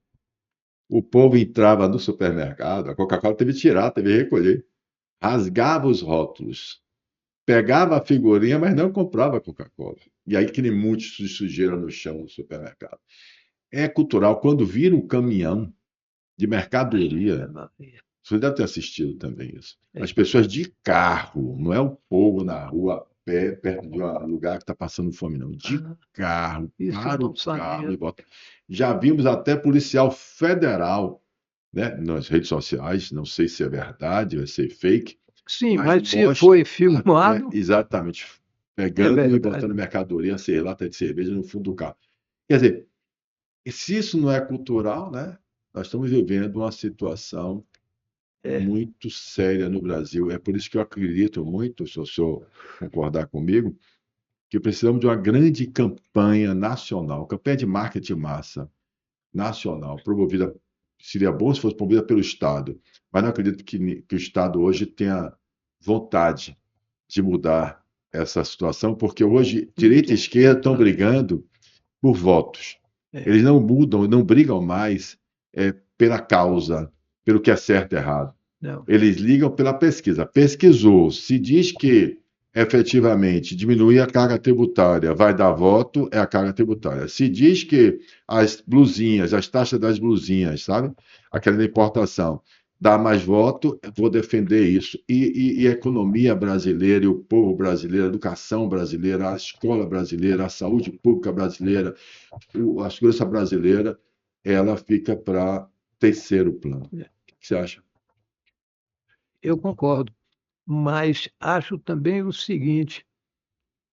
O povo entrava no supermercado, a Coca-Cola teve que tirar, teve que recolher. Rasgava os rótulos, pegava a figurinha, mas não comprava Coca-Cola. E aí aquele monte de sujeira no chão do supermercado. É cultural. Quando vira um caminhão de mercadoria, você deve ter assistido também isso. É, As pessoas de carro, não é o povo na rua, a pé, perto de um lugar que está passando fome, não. De carro, isso eu para não o carro sabia. e bota. Já vimos até policial federal, né, nas redes sociais, não sei se é verdade, vai ser fake, Sim, mas mas se mostra foi filmado, exatamente é pegando e verdade. botando mercadoria, sei, lata de cerveja no fundo do carro. Quer dizer, e se isso não é cultural, né? Nós estamos vivendo uma situação É, muito séria no Brasil. É por isso que eu acredito muito, se o senhor concordar comigo, que precisamos de uma grande campanha nacional, campanha de marketing massa nacional, promovida, seria bom se fosse promovida pelo Estado, mas não acredito que o Estado hoje tenha vontade de mudar essa situação, porque hoje direita e esquerda estão brigando por votos. é, Eles não mudam, não brigam mais pela causa, pelo que é certo e errado. não. Eles ligam pela pesquisa. Pesquisou, se diz que efetivamente diminuir a carga tributária vai dar voto, é a carga tributária. Se diz que as blusinhas, as taxas das blusinhas, sabe? Aquela da importação, dá mais voto, eu vou defender isso. E a economia brasileira, e o povo brasileiro, a educação brasileira, a escola brasileira, a saúde pública brasileira, a segurança brasileira, ela fica para terceiro plano. O que você acha? Eu concordo, mas acho também o seguinte,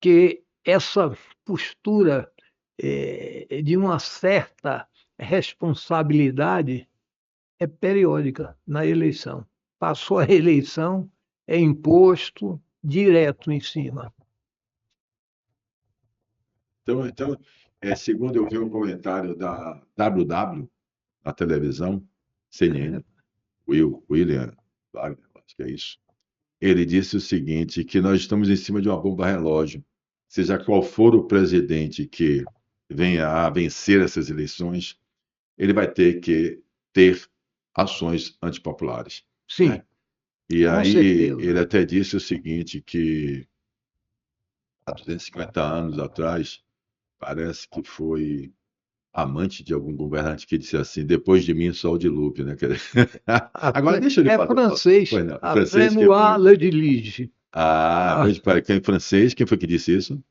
que essa postura de uma certa responsabilidade é periódica na eleição. Passou a eleição, é imposto direto em cima. Então, segundo eu vi um comentário da WW na televisão, CNN, William Wagner, acho que é isso. Ele disse o seguinte, que nós estamos em cima de uma bomba relógio. Seja qual for o presidente que venha a vencer essas eleições, ele vai ter que ter ações antipopulares, Sim, né? E com aí certeza. ele até disse o seguinte, que há 250 anos atrás, parece que foi amante de algum governante que disse assim: depois de mim só o dilúvio, né? Agora Après deixa eu lhe é fazer. francês. Pois não, Après francês que moi foi. le dilige. Ah, Ah, mas para quem francês, quem foi que disse isso?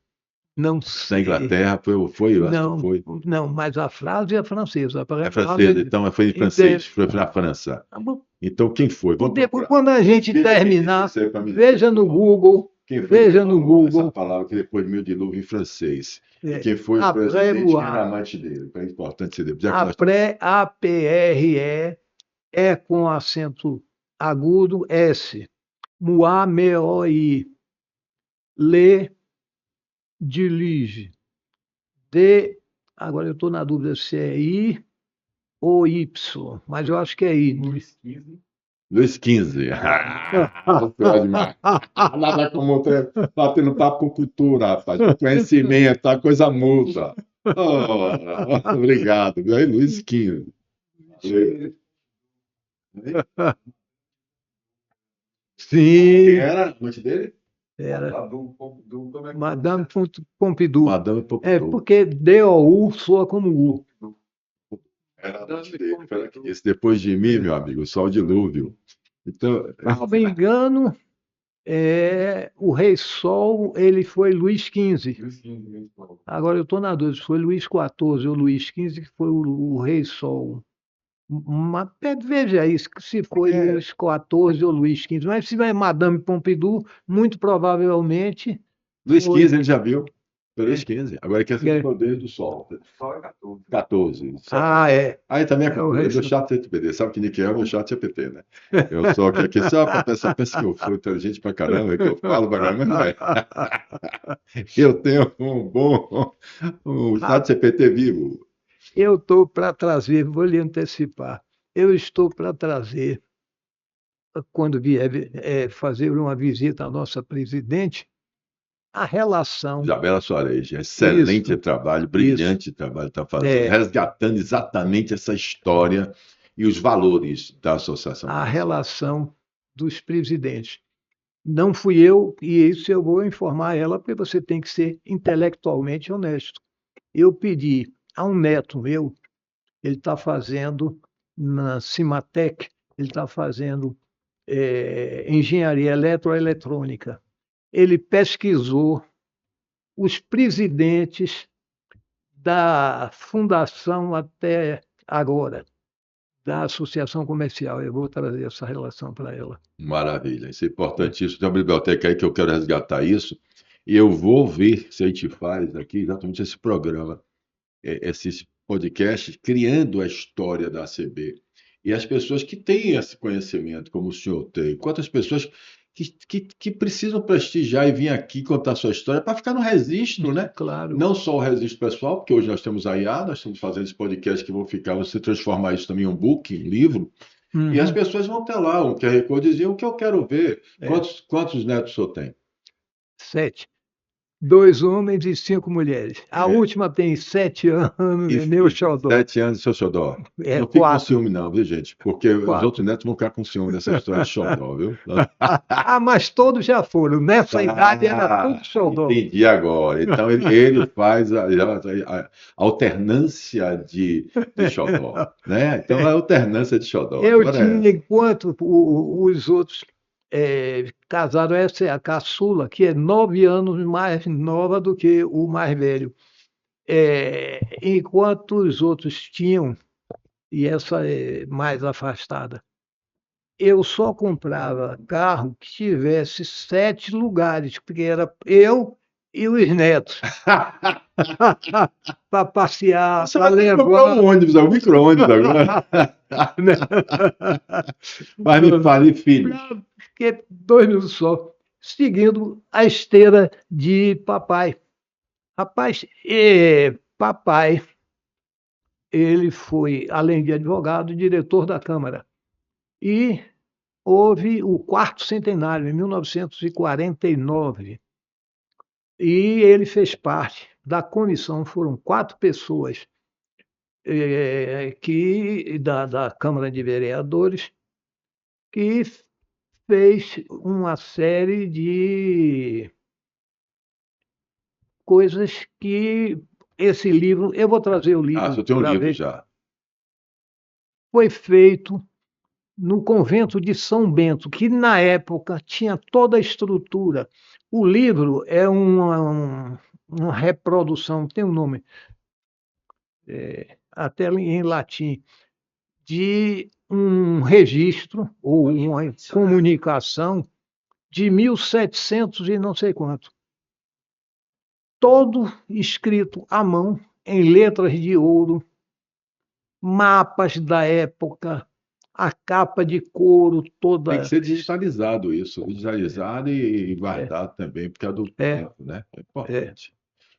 não Da sei. Inglaterra, eu acho que Não, foi. não, mas a frase é francesa. É Après moi le francês, então foi em francês, foi na França. Então quem foi? Vamos Depois, procurar. quando a gente Quem disse terminar, isso aí para me dizer, veja por no favor? Google, Quem foi que veja no falou essa Google, palavra que depois de mil dilúvio em francês? E é, quem foi o après presidente? Quem moi. era amante dele? É importante saber. Já que nós estamos. Après, A-P-R-E, é com acento agudo, S. Moi, M-O-I. Le dilige. D, agora eu estou na dúvida se é I ou Y, mas eu acho que é I. Luiz XV. Pode demais. Nada como batendo papo com cultura, rapaz. Com conhecimento, a coisa muda. Oh, obrigado. Viu aí, Luiz XV. Valeu. Quem Sim, era a amante dele? era Como é que Madame Pompidou. Madame É Pompadour. porque D-O-U soa como U. Era a amante dele. Foi ela que disse, depois de mim, meu amigo, só o dilúvio. Então, Salvo engano, o Rei Sol, ele foi Luís XV. Agora eu estou na dúvida se foi Luís XIV ou Luís XV que foi o Rei Sol. Mas veja aí se foi Luís XIV ou Luís XV. Mas se é Madame Pompidou, muito provavelmente Luiz foi. XV, ele já viu. Foi Luiz É, XV. Agora quer ser os é. poderes do Sol. Sol é 14. Ah, é. Aí também é É o cultura. Rei É meu Sol. chat GPT. Sabe que Nick é o meu chat GPT, né? Eu só que aqui só para pensar, pensa que eu sou inteligente pra caramba, que eu falo pra caramba, mas não é. Eu tenho um chat GPT vivo. Eu estou para trazer, vou lhe antecipar, eu estou para trazer, quando vier fazer uma visita à nossa presidente, a relação. Isabela Soares, excelente Isso, trabalho, isso. brilhante trabalho está fazendo, É, resgatando exatamente essa história e os valores da Associação a Comercial. relação dos presidentes. Não fui eu, e isso eu vou informar ela, porque você tem que ser intelectualmente honesto. Eu pedi a um neto meu, ele está fazendo na Cimatec, ele está fazendo engenharia eletroeletrônica. Ele pesquisou os presidentes da fundação até agora, da associação comercial. Eu vou trazer essa relação para ela. Maravilha, isso é importantíssimo. Tem uma biblioteca aí que eu quero resgatar isso, e eu vou ver se a gente faz aqui exatamente esse programa, esse podcast, criando a história da ACB. E as pessoas que têm esse conhecimento, como o senhor tem, quantas pessoas que precisam prestigiar e vir aqui contar sua história para ficar no registro, né? Claro. Não só o registro pessoal, porque hoje nós temos a IA, nós estamos fazendo esse podcast que vão ficar, você transformar isso também em um book, em livro, e as Uhum. pessoas vão ter lá um QR Code e diziam o que eu quero ver. É. Quantos netos o senhor tem? 7. 2 homens e 5 mulheres. A É. última tem 7 anos, é meu E xodó. 7 anos, seu xodó. É Não fique com 4. ciúme, não, viu, gente? Porque os 4. outros netos vão ficar com ciúme dessa história de xodó, viu? Mas todos já foram. Nessa idade era tudo xodó. Entendi agora. Então ele faz a alternância de xodó, né? Então a alternância de xodó. Eu Agora é tinha, essa. enquanto os outros casaram, essa é a caçula, que é 9 anos mais nova do que o mais velho. Enquanto os outros tinham, e essa é mais afastada, eu só comprava carro que tivesse 7 lugares, porque era eu e os netos, para passear, Você para vai ter que comprar levar. um ônibus, um micro-ônibus agora. Mas me fale, filhos. Porque 2 minutos só, seguindo a esteira de papai. Rapaz, papai, ele foi, além de advogado, diretor da Câmara. E houve o quarto centenário, em 1949. E ele fez parte da comissão, foram 4 pessoas da Câmara de Vereadores, que fez uma série de coisas que esse livro, eu vou trazer o Ah, livro só tem um para livro ver, já. foi feito no convento de São Bento, que na época tinha toda a estrutura. O livro é uma reprodução, tem um nome, até em latim, de um registro ou uma comunicação de 1700 e não sei quanto. Todo escrito à mão, em letras de ouro, mapas da época, a capa de couro Tem que toda. ser digitalizado isso, digitalizado e É, guardado também, porque é do é, tempo, né? É é. importante.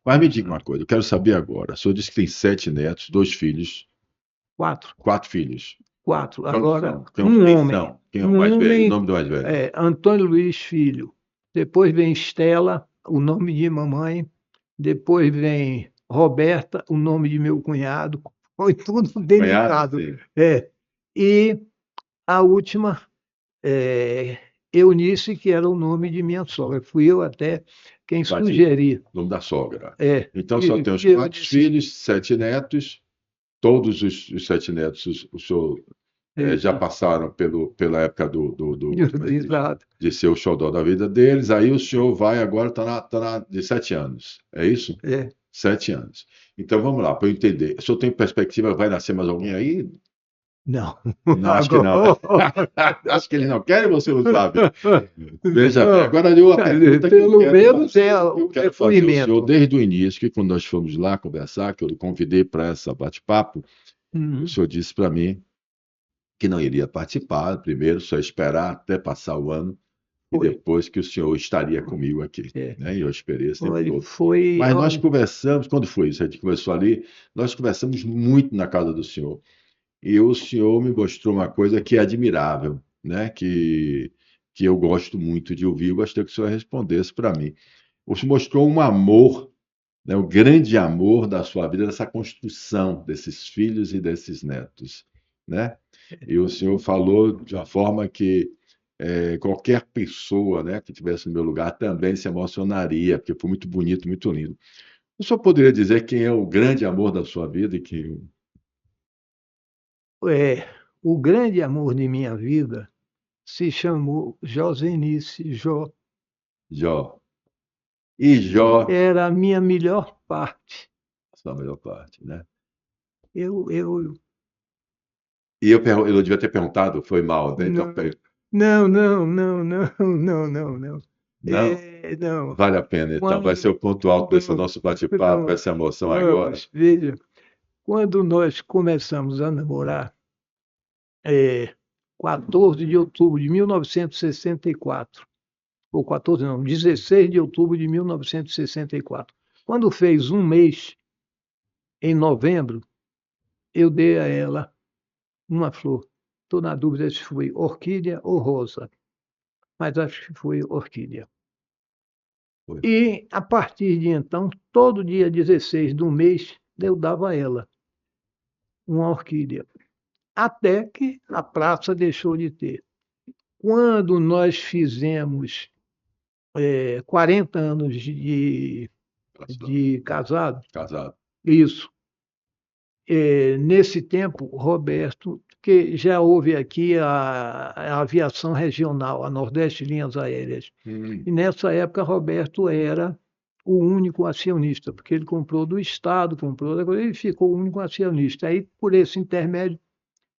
Mas me diga uma coisa, eu quero saber agora. O senhor disse que tem 7 netos, 2 filhos, Quatro. 4 filhos. Quatro. Quantos Agora, são? um Quem homem. são? Quem é o Um mais velho? O homem nome do mais velho? é Antônio Luiz Filho. Depois vem Estela, o nome de mamãe. Depois vem Roberta, o nome de meu cunhado. Foi tudo Cunhado? delicado. Sim. É. E a última, é, Eunice, que era o nome de minha sogra. Fui eu até quem Batista. sugeri. Nome da sogra. É. Então só tem os Eu quatro disse, filhos, 7 netos. Todos os 7 netos, o senhor já eita, passaram pela época como é que diz? exato. De ser o xodó da vida deles. Aí o senhor vai agora, de 7 anos. É isso? É. 7 anos. Então vamos lá, para eu entender. O senhor tem perspectiva, vai nascer mais alguém aí? Não. Não, acho que não. Agora. Acho que eles não querem, você não sabe. Veja bem, agora deu a pergunta que eu Pelo quero menos fazer, é que eu o quero fazer ao senhor depoimento. desde o início, que quando nós fomos lá conversar, que eu lhe convidei para essa bate-papo, o Uhum. senhor disse para mim que não iria participar, primeiro só esperar até passar o ano e Foi. depois que o senhor estaria comigo aqui, É. né? E eu esperei esse tempo Olha, todo. foi. Mas nós Olha, conversamos, quando foi isso? A gente conversou ali, nós conversamos muito na casa do senhor. E o senhor me mostrou uma coisa que é admirável, né? Que eu gosto muito de ouvir. Eu gostaria que o senhor respondesse para mim. O senhor mostrou um amor, né? O grande amor da sua vida, dessa construção desses filhos e desses netos, né? E o senhor falou de uma forma que qualquer pessoa, né, que estivesse no meu lugar também se emocionaria, porque foi muito bonito, muito lindo. O senhor poderia dizer quem é o grande amor da sua vida e quem... o grande amor de minha vida se chamou Josenice Jó. Jó. E Jó, Era a minha melhor parte. a melhor parte, né? Eu Eu devia ter perguntado, foi mal, né? Então, não, não, não, não, não, não, não, não. não, Não. vale a pena, então. Vai ser Quando, o ponto alto desse não, nosso bate-papo, não, essa emoção agora. vamos, veja, quando nós começamos a namorar, é, 14 de outubro de 1964, ou 14 não, 16 de outubro de 1964. Quando fez um mês, em novembro, eu dei a ela uma flor. Estou na dúvida se foi orquídea ou rosa, mas acho que foi orquídea. Foi. E, a partir de então, todo dia 16 do mês, eu dava a ela uma orquídea. Até que a praça deixou de ter. Quando nós fizemos 40 anos de casado, Casado. isso. Nesse tempo, Roberto, que já houve aqui a aviação regional, a Nordeste Linhas Aéreas. Hum, E nessa época, Roberto era o único acionista, porque ele comprou do Estado, comprou da coisa, e ficou o único acionista. Aí, por esse intermédio,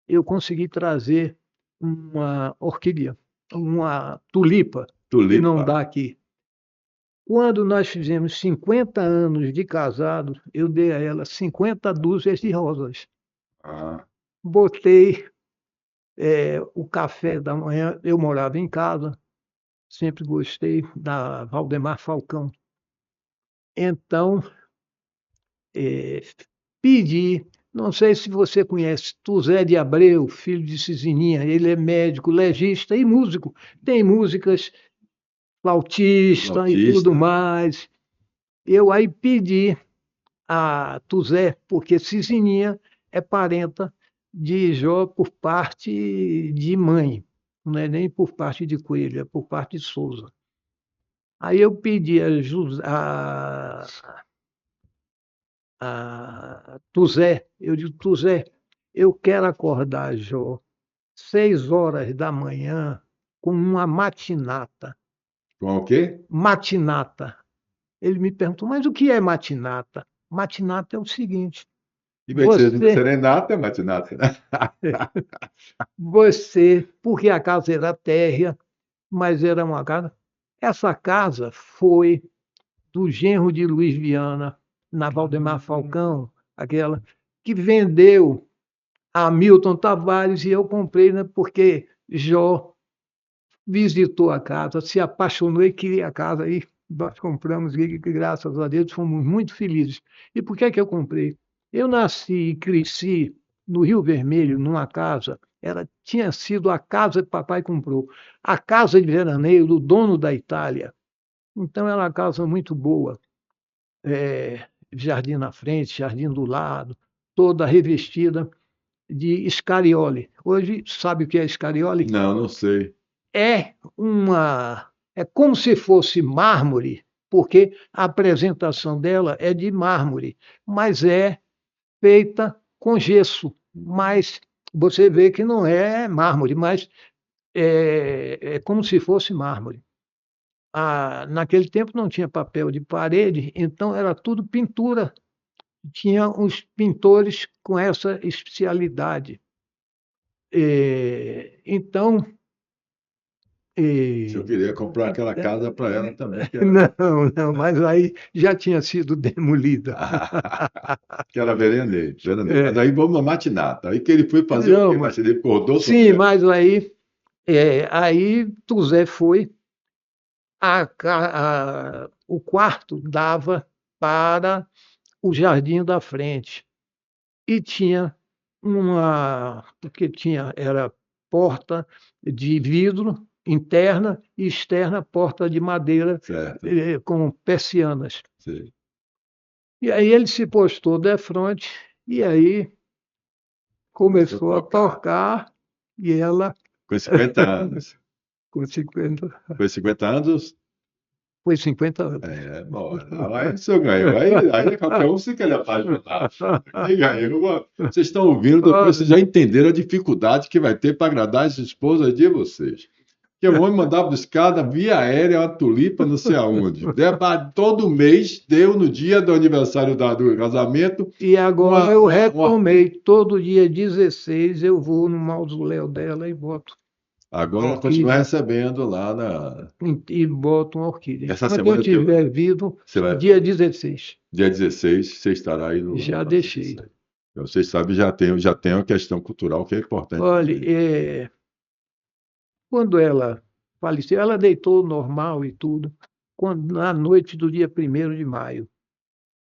eu consegui trazer uma orquídea, uma tulipa, que não tulipa. dá aqui. Quando nós fizemos 50 anos de casado, eu dei a ela 50 dúzias de rosas. Ah, Botei o café da manhã, eu morava em casa, sempre gostei da Valdemar Falcão. Então, eh, pedi, não sei se você conhece, Tuzé de Abreu, filho de Cizininha, ele é médico, legista e músico. Tem músicas flautista e tudo flautista. mais. Eu aí pedi a Tuzé, porque Cizininha é parenta de Jó por parte de mãe, não é nem por parte de Coelho, é por parte de Souza. Aí eu pedi Tuzé. Eu digo, Tuzé, eu quero acordar, Jó, 6 horas da manhã com uma matinata. Com o quê? Matinata. Ele me perguntou, mas o que é matinata? Matinata é o seguinte, Em vez de ser você, serenata, é matinata, né? porque a casa era térrea, mas era uma casa. Essa casa foi do genro de Luiz Viana, na Valdemar Falcão, aquela que vendeu a Milton Tavares e eu comprei, né, porque Jó visitou a casa, se apaixonou e queria a casa. Aí nós compramos e, graças a Deus, fomos muito felizes. E por que é que eu comprei? Eu nasci e cresci no Rio Vermelho, numa casa, tinha sido a casa que papai comprou, a casa de veraneio do dono da Itália. Então era uma casa muito boa, jardim na frente, jardim do lado, toda revestida de escariole. Hoje, sabe o que é escariole? Não, não sei. É como se fosse mármore, porque a apresentação dela é de mármore, mas é feita com gesso. Mas você vê que não é mármore, mas é como se fosse mármore. Naquele tempo não tinha papel de parede, então era tudo pintura. Tinha os pintores com essa especialidade. Então, Se eu eh, queria comprar aquela casa para ela também, que era, não, não, mas aí já tinha sido demolida. que era verandeiro, verandeiro. Mas É, aí vamos na matinata. Aí que ele foi fazer o não, quê? Mas ele acordou, sim, Tuzé? mas aí Tuzé foi, o quarto dava para o jardim da frente e tinha porque era porta de vidro interna e externa, porta de madeira Certo. com persianas. Sim. E aí ele se postou de frente e aí Começou a começou a tocar. tocar e ela Com 50 anos. com 50, Com 50 anos, foi 50 anos. bom, aí o senhor ganhou. Aí qualquer um se quer apaixonar. Quem ganhou? Vocês estão ouvindo, depois vocês já entenderam a dificuldade que vai ter para agradar as esposas de vocês. Que o homem mandava buscar via aérea uma tulipa não sei aonde. Todo mês deu no dia do aniversário do casamento E agora eu uma. retomei, todo dia 16 eu vou no mausoléu dela e boto Agora uma ela continua orquídea, recebendo lá na. e boto uma orquídea. Essa Enquanto eu semana estiver vivo, você vai. dia 16, Dia 16, você estará aí no já local. deixei. Então, vocês sabem, já tem uma questão cultural que é importante Olha, também. quando ela faleceu, ela deitou normal e tudo, na noite do dia 1º de maio.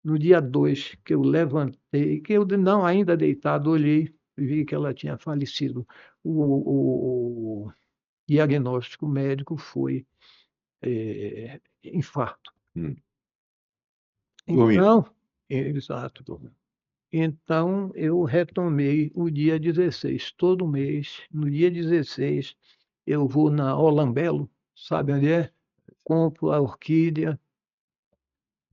No dia 2 que eu levantei, que eu não ainda deitado, olhei e vi que ela tinha falecido. O diagnóstico médico foi infarto. Hum. Dormindo. Então, exato. Então, eu retomei o dia 16. Todo mês, no dia 16, eu vou na Olambelo, sabe onde é? Compro a orquídea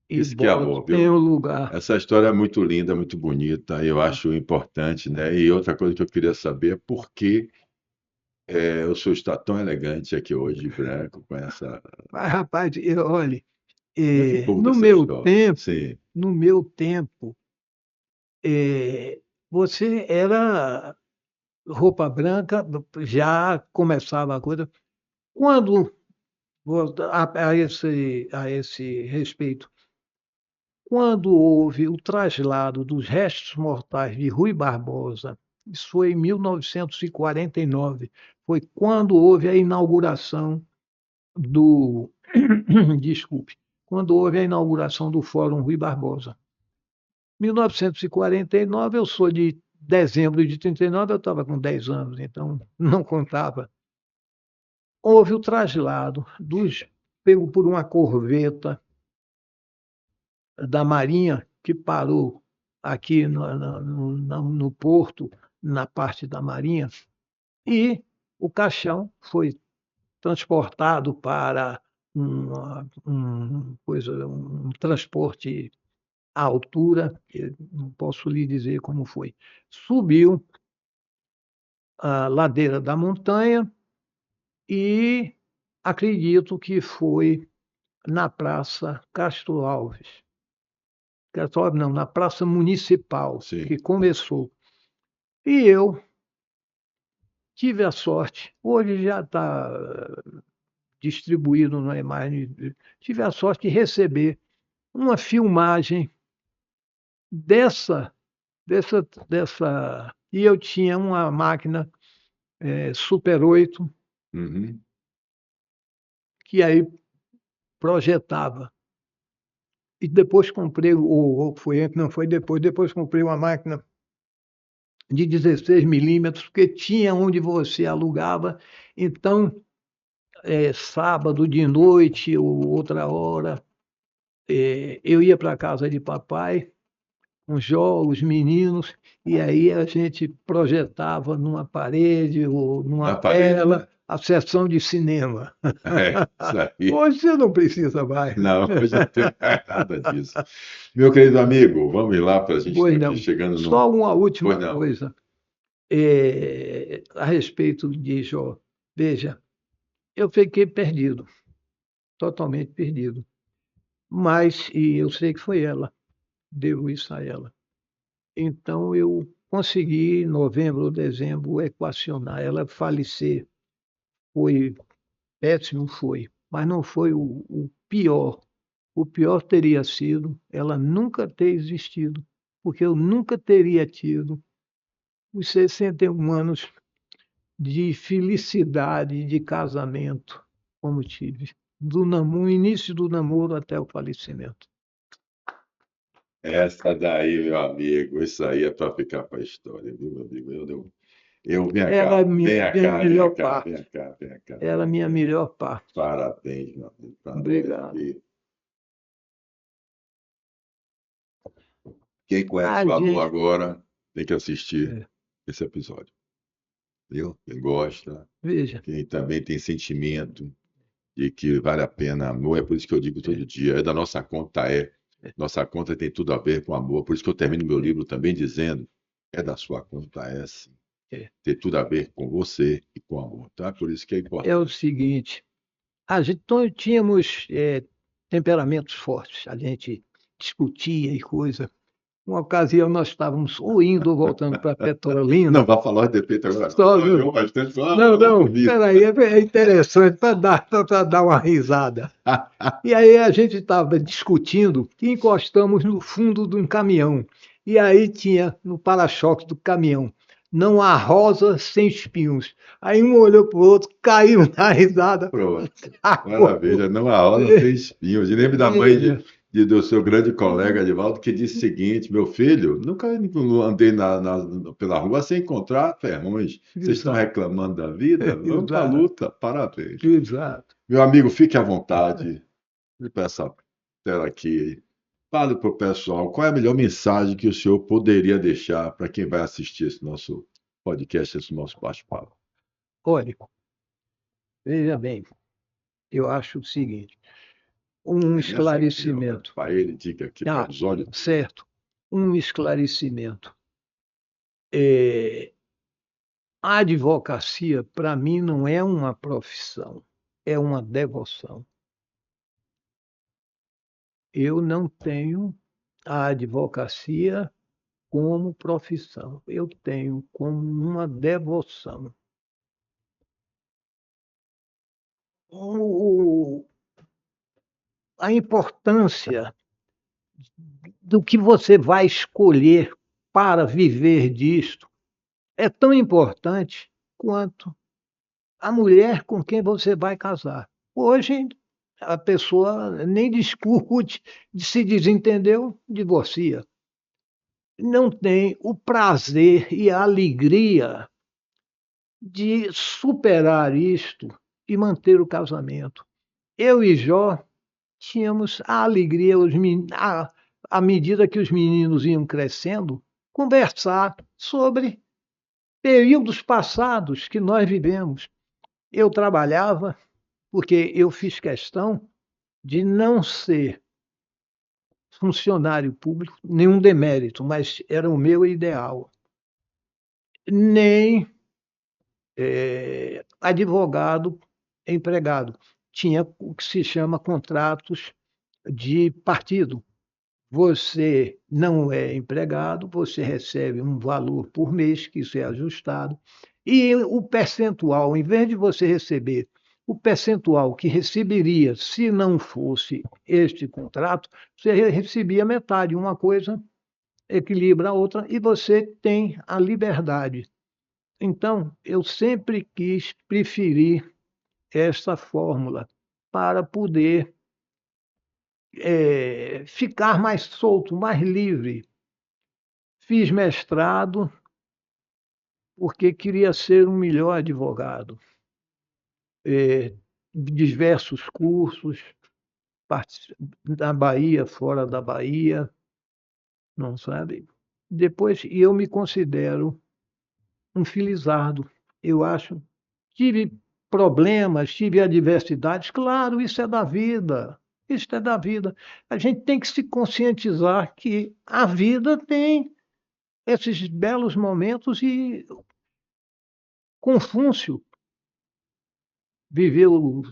e Isso que é boto amor, em viu? um lugar. Essa história é muito linda, muito bonita, eu acho importante, né? E outra coisa que eu queria saber é por que o senhor está tão elegante aqui hoje, de branco, com essa. Mas, rapaz, olhe, Como é que conta no essa meu história? tempo, Sim, no meu tempo, você era roupa branca, já começava a coisa. Quando, a esse respeito, quando houve o traslado dos restos mortais de Rui Barbosa, isso foi em 1949, foi quando houve a inauguração do, desculpe, quando houve a inauguração do Fórum Rui Barbosa. 1949, eu sou de dezembro de 39, eu estava com 10 anos, então não contava. Houve o traslado pego por uma corveta da Marinha que parou aqui no porto, na parte da Marinha, e o caixão foi transportado para um transporte a altura, eu não posso lhe dizer como foi. Subiu a ladeira da montanha e acredito que foi na Praça Castro Alves. Castro Alves não, na Praça Municipal, Sim. que começou. E eu tive a sorte, hoje já está distribuído, não é mais, tive a sorte de receber uma filmagem dessa, e eu tinha uma máquina Super 8, Uhum. que aí projetava. E depois comprei, ou foi antes, não foi depois comprei uma máquina de 16 milímetros, porque tinha onde você alugava, então, sábado de noite ou outra hora, eu ia para a casa de papai, com os meninos, e aí a gente projetava numa parede ou numa Na parede, tela né? a sessão de cinema. Isso aí. Hoje você não precisa mais. Não, hoje não tem mais nada disso. Meu querido amigo, vamos lá para a gente estar Pois aqui não. chegando no. Só uma última Pois não. coisa a respeito de Jó. Veja, eu fiquei perdido, totalmente perdido. Mas, e eu sei que foi ela, devo isso a ela. Então, eu consegui, em novembro ou dezembro, equacionar ela falecer. Foi péssimo, foi, mas não foi o pior. O pior teria sido ela nunca ter existido, porque eu nunca teria tido os 61 anos de felicidade de casamento como tive, do início do namoro até o falecimento. Essa daí, meu amigo, isso aí é para ficar para a história, viu, meu amigo? Vem Era cá, a minha melhor parte. vem cá. Era a minha melhor parte. Parabéns, meu amigo, para nós Obrigado. aqui. Quem conhece A o amor gente, agora tem que assistir é, esse episódio, viu? Quem gosta, veja, quem também tem sentimento de que vale a pena amor, é por isso que eu digo todo dia, é da nossa conta, é. Nossa conta tem tudo a ver com amor, por isso que eu termino meu livro também dizendo, é da sua conta, é sim. é, Tem tudo a ver com você e com amor, tá? Por isso que é é o importante. seguinte, a gente tínhamos temperamentos fortes, a gente discutia e coisa. Uma ocasião nós estávamos ou indo ou voltando para Não Petrolina. vá falar de defeito agora, Só, não. Ganhou bastante, não, ouvir. peraí, é interessante para dar uma risada. E aí a gente estava discutindo e encostamos no fundo de um caminhão. E aí tinha no para-choque do caminhão, não há rosa sem espinhos. Aí um olhou para o outro, caiu na risada. Pronto. Maravilha. Não há rosa sem espinhos. E lembre da mãe do seu grande colega Edivaldo, que disse o seguinte: meu filho, nunca andei pela rua sem encontrar ferrões. Vocês estão reclamando da vida? Vamos para a luta. Parabéns. Exato. Meu amigo, fique à vontade. Para essa tela aqui. Fale para o pessoal qual é a melhor mensagem que o senhor poderia deixar para quem vai assistir esse nosso podcast, esse nosso bate-papo. Olha, veja bem, eu acho o seguinte, um esclarecimento. Para ele, diga aqui para os olhos. Certo, um esclarecimento. A advocacia, para mim, não é uma profissão, é uma devoção. Eu não tenho a advocacia como profissão, eu tenho como uma devoção. A importância do que você vai escolher para viver disto é tão importante quanto a mulher com quem você vai casar. Hoje, a pessoa nem discute, se desentendeu, divorcia. Não tem o prazer e a alegria de superar isto e manter o casamento. Eu e Jó tínhamos a alegria, à medida que os meninos iam crescendo, conversar sobre períodos passados que nós vivemos. Eu trabalhava porque eu fiz questão de não ser funcionário público, nenhum demérito, mas era o meu ideal. Nem advogado empregado. Tinha o que se chama contratos de partido. Você não é empregado, você recebe um valor por mês, que isso é ajustado, e o percentual, em vez de você receber o percentual que receberia se não fosse este contrato, você recebia metade. Uma coisa equilibra a outra e você tem a liberdade. Então, eu sempre quis preferir essa fórmula para poder ficar mais solto, mais livre. Fiz mestrado porque queria ser um melhor advogado. Diversos cursos, na Bahia, fora da Bahia, não sabe? Depois, e eu me considero um felizardo. Eu acho, tive problemas, tive adversidades, claro, isso é da vida. Isso é da vida. A gente tem que se conscientizar que a vida tem esses belos momentos e Confúcio viveu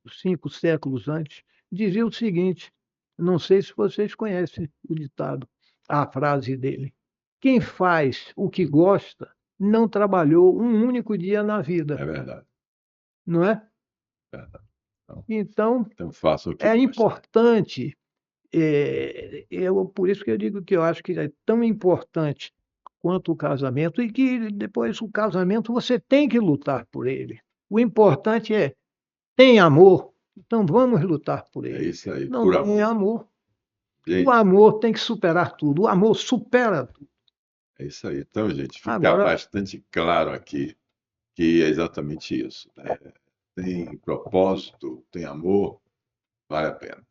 5 séculos antes, dizia o seguinte, não sei se vocês conhecem o ditado, a frase dele: quem faz o que gosta não trabalhou um único dia na vida, É verdade. não é? Verdade. Então, Então faça o que é gosta. importante, por isso que eu digo que eu acho que é tão importante quanto o casamento e que depois o casamento você tem que lutar por ele. O importante é, tem amor, então vamos lutar por É ele. isso aí, Não por tem amor. amor, o Gente, amor tem que superar tudo. O amor supera tudo. é isso aí. Então, gente, fica Agora, bastante claro aqui que é exatamente isso, né? Tem propósito, tem amor, vale a pena.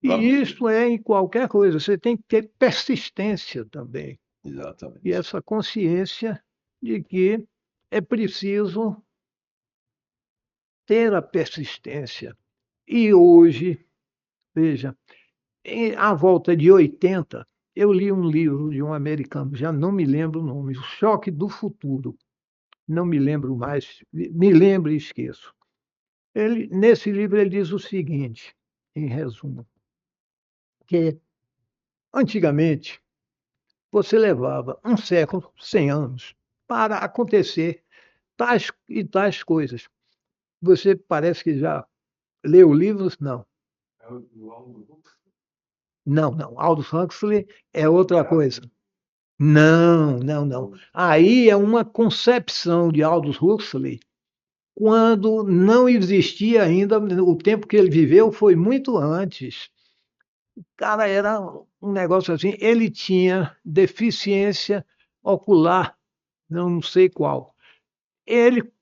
e Vamos, isso é em qualquer coisa, você tem que ter persistência também. E exatamente. essa consciência de que é preciso ter a persistência. E hoje, veja, à volta de 80, eu li um livro de um americano, já não me lembro o nome, O Choque do Futuro. Não me lembro mais, me lembro e esqueço. Nesse livro ele diz o seguinte, em resumo, que antigamente você levava um século, 100 anos, para acontecer tais e tais coisas. Você parece que já leu livros? Não. Não, não. Aldous Huxley é outra coisa. Não, não, não. Aí é uma concepção de Aldous Huxley quando não existia ainda, o tempo que ele viveu foi muito antes. O cara era um negócio assim, ele tinha deficiência ocular, não sei qual. Ele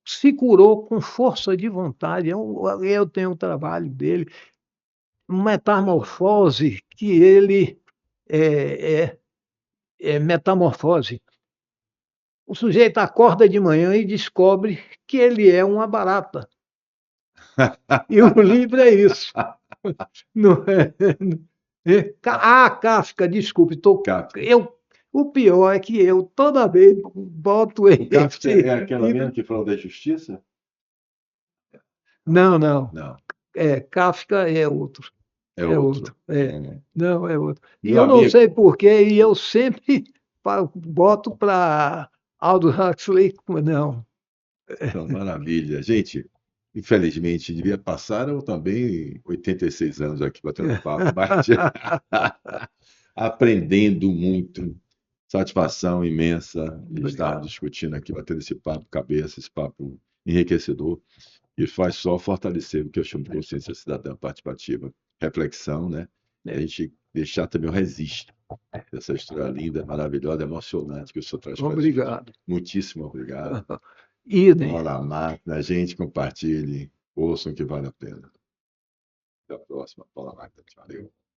se curou com força de vontade. Eu tenho o trabalho dele, metamorfose, que ele é metamorfose. O sujeito acorda de manhã e descobre que ele é uma barata. E o livro é isso. Não Kafka, desculpe. Kafka. O pior é que eu, toda vez, boto O Kafka esse é aquela livro. mesmo que falou da justiça? Não, não. Não, Kafka é outro. é É outro. outro. Não, é outro. E Meu eu não sei amigo, porquê, e eu sempre boto para Aldous Huxley. Não. então, maravilha. Gente, infelizmente, devia passar eu também 86 anos aqui batendo papo, mas aprendendo muito. Satisfação imensa de estar Obrigado. discutindo aqui, batendo esse papo cabeça, esse papo enriquecedor, e faz só fortalecer o que eu chamo de consciência cidadã participativa, reflexão, né? E a gente deixar também o registro dessa história linda, maravilhosa, emocionante que o senhor traz para a gente. Obrigado. Muitíssimo obrigado. Idem. Hora máquina, gente, compartilhe, ouçam que vale a pena. Até a próxima. Fala, Magda. Valeu.